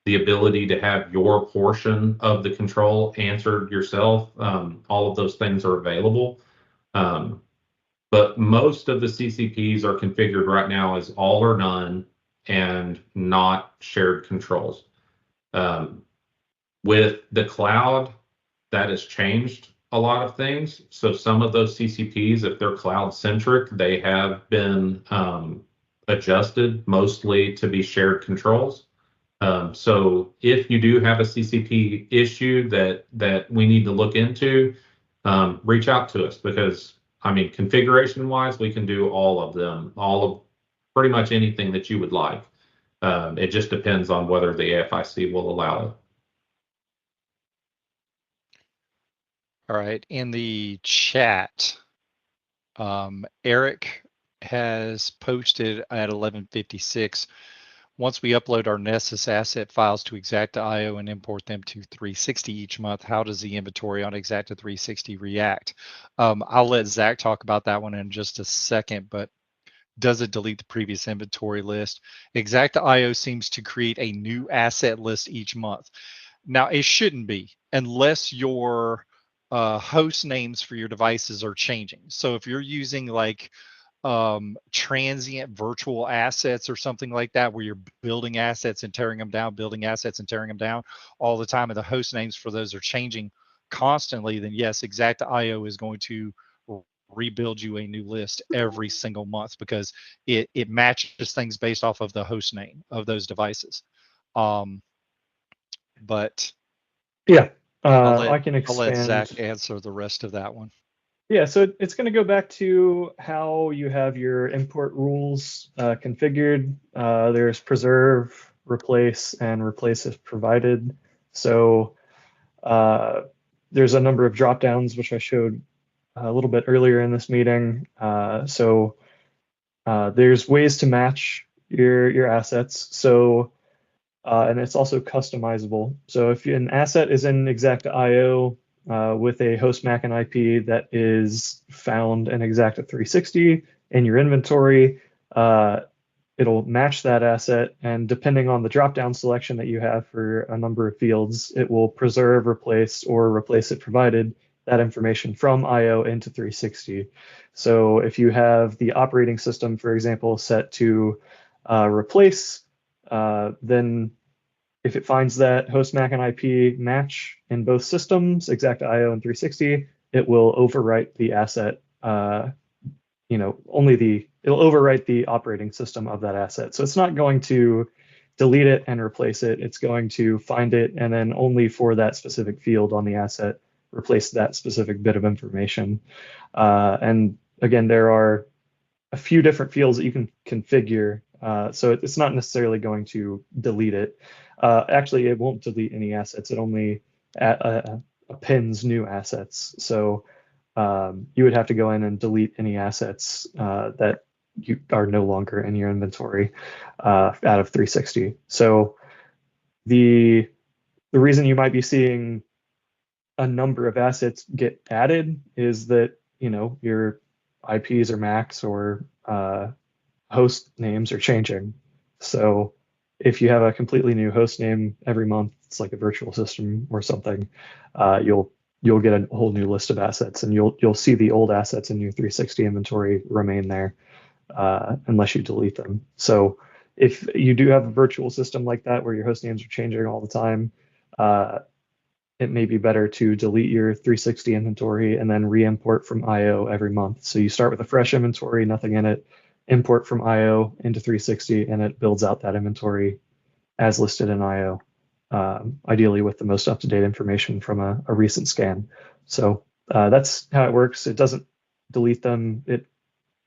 the ability to have your portion of the control answered yourself. All of those things are available. But most of the CCPs are configured right now as all or none. and not shared controls. With the cloud, that has changed a lot of things. So some of those CCPs, if they're cloud centric, they have been adjusted mostly to be shared controls. So if you do have a CCP issue that we need to look into, reach out to us, because I mean, configuration wise, we can do all of them, all of pretty much anything that you would like. It just depends on whether the AFIC will allow it. All right, in the chat, Eric has posted at 11:56. Once we upload our Nessus asset files to Xacta.io and import them to 360 each month, how does the inventory on Xacta 360 react? I'll let Zach talk about that one in just a second, but does it delete the previous inventory list? Xacta.io seems to create a new asset list each month. Now, it shouldn't be unless your host names for your devices are changing. So if you're using like transient virtual assets or something like that, where you're building assets and tearing them down, building assets and tearing them down all the time, and the host names for those are changing constantly, then yes, Xacta.io is going to rebuild you a new list every single month, because it matches things based off of the host name of those devices. But yeah, I can expand. I'll let Zach answer the rest of that one. Yeah, so it's going to go back to how you have your import rules configured. There's preserve, replace, and replace if provided. So there's a number of drop downs, which I showed a little bit earlier in this meeting. So there's ways to match your assets. So and it's also customizable. So if an asset is in Xacta.io with a host MAC and IP that is found in Xacta 360 in your inventory, it'll match that asset, and depending on the drop-down selection that you have for a number of fields, it will preserve, replace, or replace it provided that information from IO into 360. So if you have the operating system, for example, set to replace, then if it finds that host MAC and IP match in both systems, Xacta.io and 360, it will overwrite the asset. It'll overwrite the operating system of that asset. So it's not going to delete it and replace it. It's going to find it, and then only for that specific field on the asset, replace that specific bit of information. And again, there are a few different fields that you can configure. So it's not necessarily going to delete it. Actually, it won't delete any assets. It only appends new assets. So you would have to go in and delete any assets that you are no longer in your inventory out of 360. So the reason you might be seeing a number of assets get added is that your IPs or MACs or host names are changing. So if you have a completely new host name every month, it's like a virtual system or something, you'll get a whole new list of assets, and you'll see the old assets in your 360 inventory remain there unless you delete them. So if you do have a virtual system like that where your host names are changing all the time, it may be better to delete your 360 inventory and then re-import from IO every month. So you start with a fresh inventory, nothing in it, import from IO into 360, and it builds out that inventory as listed in IO, ideally with the most up-to-date information from a recent scan. So that's how it works. It doesn't delete them. It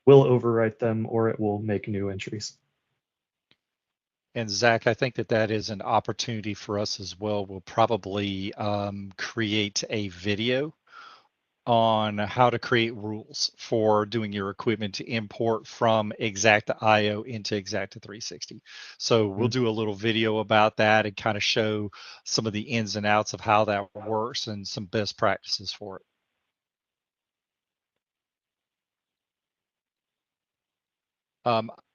will overwrite them, or it will make new entries. And Zach, I think that is an opportunity for us as well. We'll probably create a video on how to create rules for doing your equipment to import from Xacta.io into Xacta 360. So we'll do a little video about that and kind of show some of the ins and outs of how that works and some best practices for it.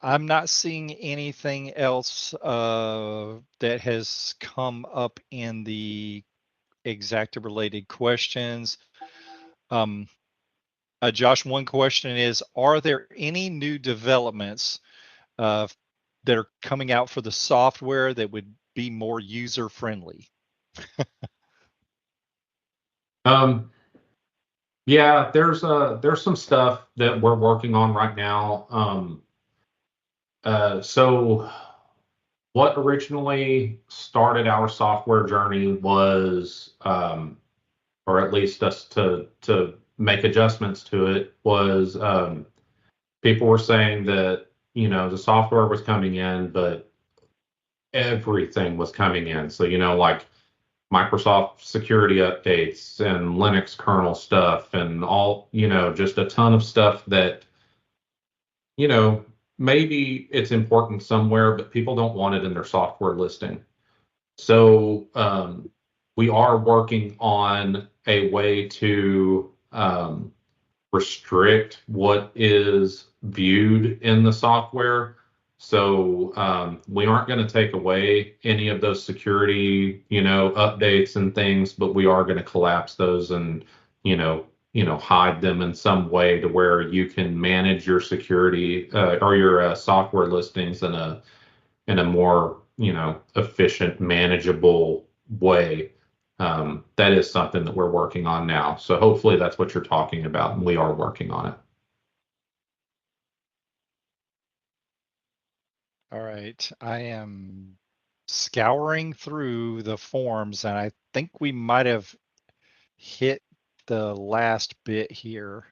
I'm not seeing anything else that has come up in the Xacta related questions. Josh, one question is, are there any new developments that are coming out for the software that would be more user friendly? Yeah, there's some stuff that we're working on right now. So what originally started our software journey was, or at least us to make adjustments to it, was people were saying that, you know, the software was coming in, but everything was coming in. So, you know, like Microsoft security updates and Linux kernel stuff and all, you know, just a ton of stuff that, you know, maybe it's important somewhere, but people don't want it in their software listing. So we are working on a way to restrict what is viewed in the software. So we aren't going to take away any of those security, you know, updates and things, but we are going to collapse those and, hide them in some way to where you can manage your security or your software listings in a more, efficient, manageable way. That is something that we're working on now. So hopefully that's what you're talking about, and we are working on it. All right, I am scouring through the forms, and I think we might have hit the last bit here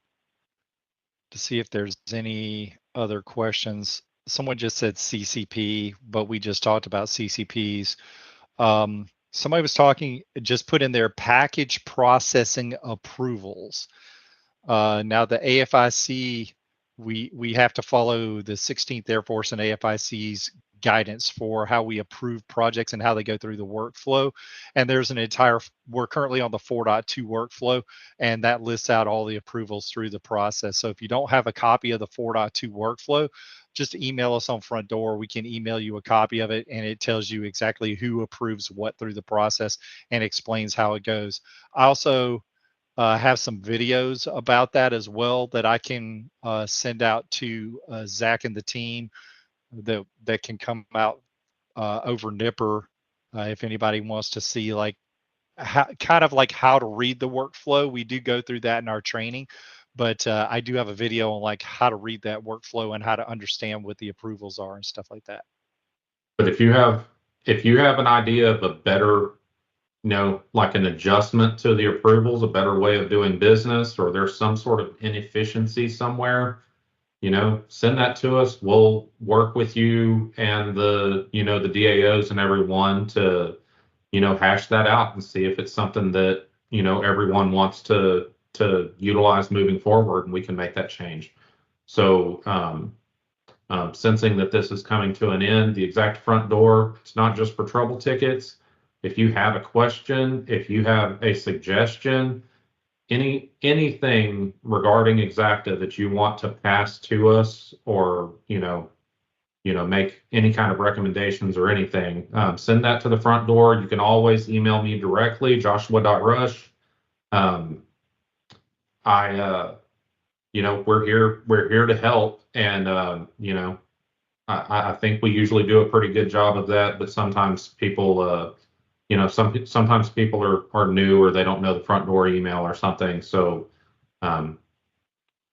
to see if there's any other questions. Someone just said CCP, but we just talked about CCPs. Somebody was talking, just put in there package processing approvals. Now the AFIC, we have to follow the 16th Air Force and AFIC's guidance for how we approve projects and how they go through the workflow. And there's an entire, we're currently on the 4.2 workflow, and that lists out all the approvals through the process. So if you don't have a copy of the 4.2 workflow, just email us on Front Door. We can email you a copy of it, and it tells you exactly who approves what through the process and explains how it goes. I also have some videos about that as well that I can send out to Zach and the team that can come out over Nipper if anybody wants to see like kind of like how to read the workflow. We do go through that in our training, but I do have a video on like how to read that workflow and how to understand what the approvals are and stuff like that. But if you have an idea of a better, like an adjustment to the approvals, a better way of doing business, or there's some sort of inefficiency somewhere, send that to us. We'll work with you and the DAOs and everyone to, hash that out and see if it's something that, everyone wants to utilize moving forward, and we can make that change. So, sensing that this is coming to an end, the Xacta Front Door, it's not just for trouble tickets. If you have a question, if you have a suggestion, anything regarding Xacta that you want to pass to us, or make any kind of recommendations or anything, send that to the Front Door. You can always email me directly, joshua.rush. We're here to help, and I think we usually do a pretty good job of that, but sometimes people sometimes people are new, or they don't know the Front Door email or something. So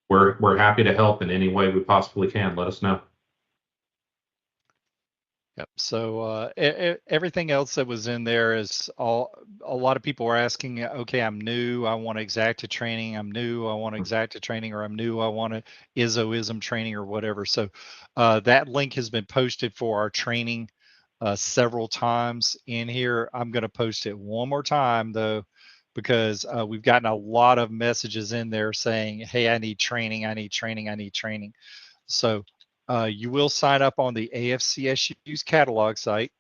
we're happy to help in any way we possibly can. Let us know. Yep. So everything else that was in there is all. A lot of people are asking, okay, I'm new, I want Xacta training. I'm new, I want Xacta training, or I'm new, I want ISO-ISM training, or whatever. So that link has been posted for our training several times in here. I'm going to post it one more time though, because we've gotten a lot of messages in there saying, hey, I need training, I need training, I need training. So you will sign up on the AFCSU's catalog site.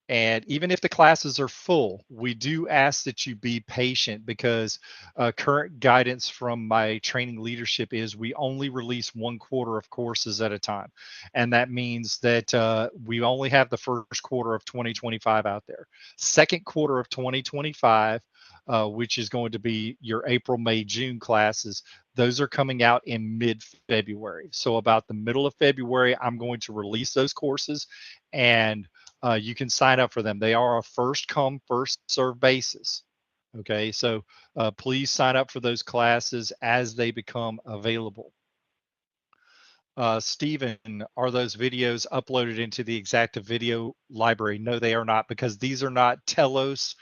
And even if the classes are full, we do ask that you be patient, because current guidance from my training leadership is we only release 1/4 of courses at a time. And that means that we only have the first quarter of 2025 out there. Second quarter of 2025, which is going to be your April, May, June classes. Those are coming out in mid-February. So about the middle of February, I'm going to release those courses, and you can sign up for them. They are a first come, first serve basis. Okay, so please sign up for those classes as they become available. Stephen, are those videos uploaded into the Xacta video library? No, they are not, because these are not Telos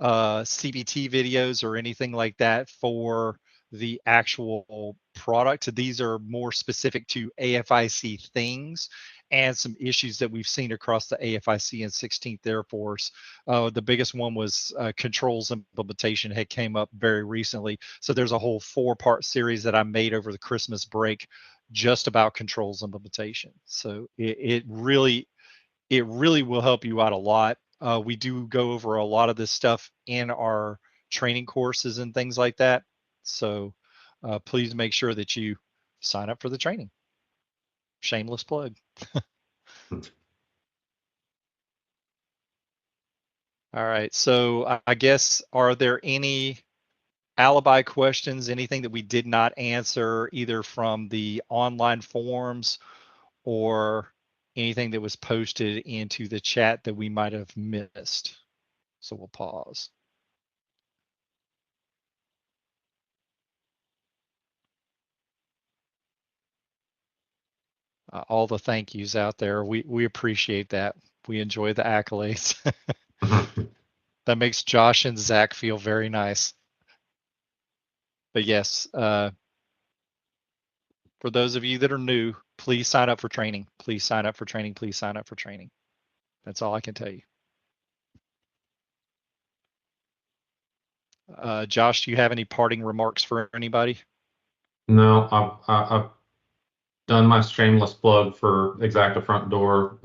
CBT videos or anything like that for the actual product. These are more specific to AFIC things and some issues that we've seen across the AFIC and 16th Air Force. The biggest one was controls implementation had came up very recently. So there's a whole 4-part series that I made over the Christmas break just about controls implementation. So it really will help you out a lot. We do go over a lot of this stuff in our training courses and things like that. So please make sure that you sign up for the training. Shameless plug. All right. So I guess, are there any alibi questions, anything that we did not answer either from the online forums or anything that was posted into the chat that we might have missed? So we'll pause. All the thank yous out there. We appreciate that. We enjoy the accolades. That makes Josh and Zach feel very nice. But yes, for those of you that are new, please sign up for training. Please sign up for training. Please sign up for training. That's all I can tell you. Josh, do you have any parting remarks for anybody? No, I've done my shameless plug for Xacta Front Door.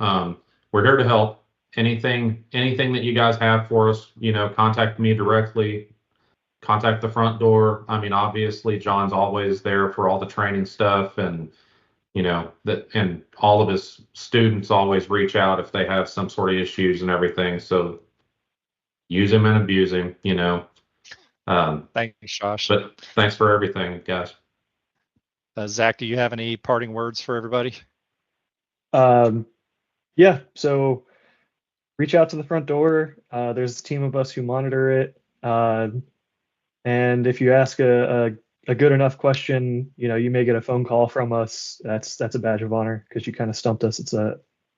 We're here to help. Anything that you guys have for us, contact me directly. Contact the front door. I mean, obviously, John's always there for all the training stuff, and and all of his students always reach out if they have some sort of issues and everything. So use him and abuse him. Thanks, Josh. But thanks for everything, guys. Zach, do you have any parting words for everybody? Yeah, so reach out to the front door. There's a team of us who monitor it. And if you ask a good enough question, you may get a phone call from us. That's a badge of honor because you kind of stumped us. It's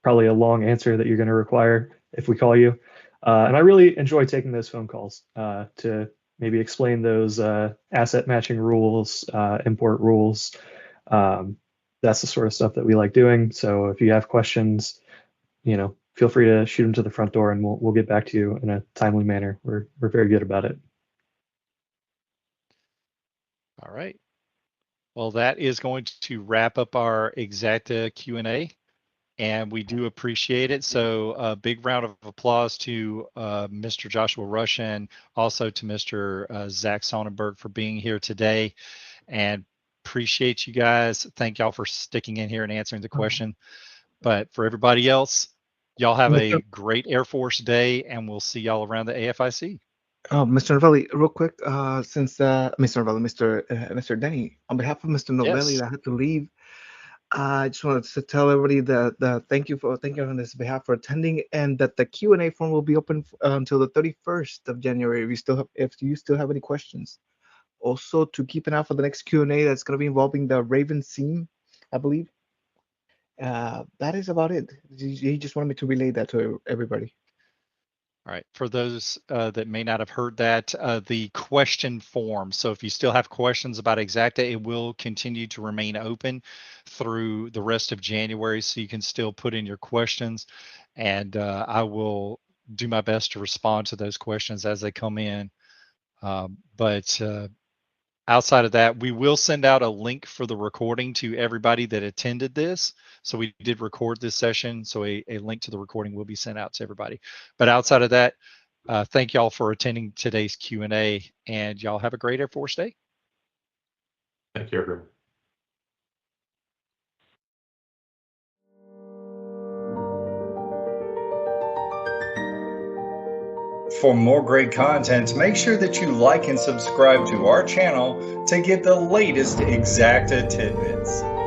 probably a long answer that you're going to require if we call you. And I really enjoy taking those phone calls to maybe explain those asset matching rules, import rules. That's the sort of stuff that we like doing. So if you have questions, feel free to shoot them to the front door and we'll get back to you in a timely manner. We're very good about it. All right. Well, that is going to wrap up our Xacta Q&A, and we do appreciate it. So a big round of applause to Mr. Joshua Rush and also to Mr. Zach Sonnenberg for being here today, and appreciate you guys. Thank y'all for sticking in here and answering the question. But for everybody else, y'all have a great Air Force Day, and we'll see y'all around the AFIC. Mr. Novelli, real quick, since Mr. Novelli, Mr. Denny, on behalf of Mr. Novelli, Yes. I had to leave. I just wanted to tell everybody that thank you on his behalf for attending, and that the Q&A form will be open until the 31st of January. If you still have any questions, also to keep an eye for the next Q&A that's going to be involving the Raven seam, I believe. That is about it. He just wanted me to relay that to everybody. All right, for those that may not have heard that, the question form. So if you still have questions about Xacta, it will continue to remain open through the rest of January. So you can still put in your questions, and I will do my best to respond to those questions as they come in. But outside of that, we will send out a link for the recording to everybody that attended this. So we did record this session, so a link to the recording will be sent out to everybody. But outside of that, thank y'all for attending today's Q&A, and y'all have a great Air Force Day. Thank you, everyone. For more great content, make sure that you like and subscribe to our channel to get the latest Xacta tidbits.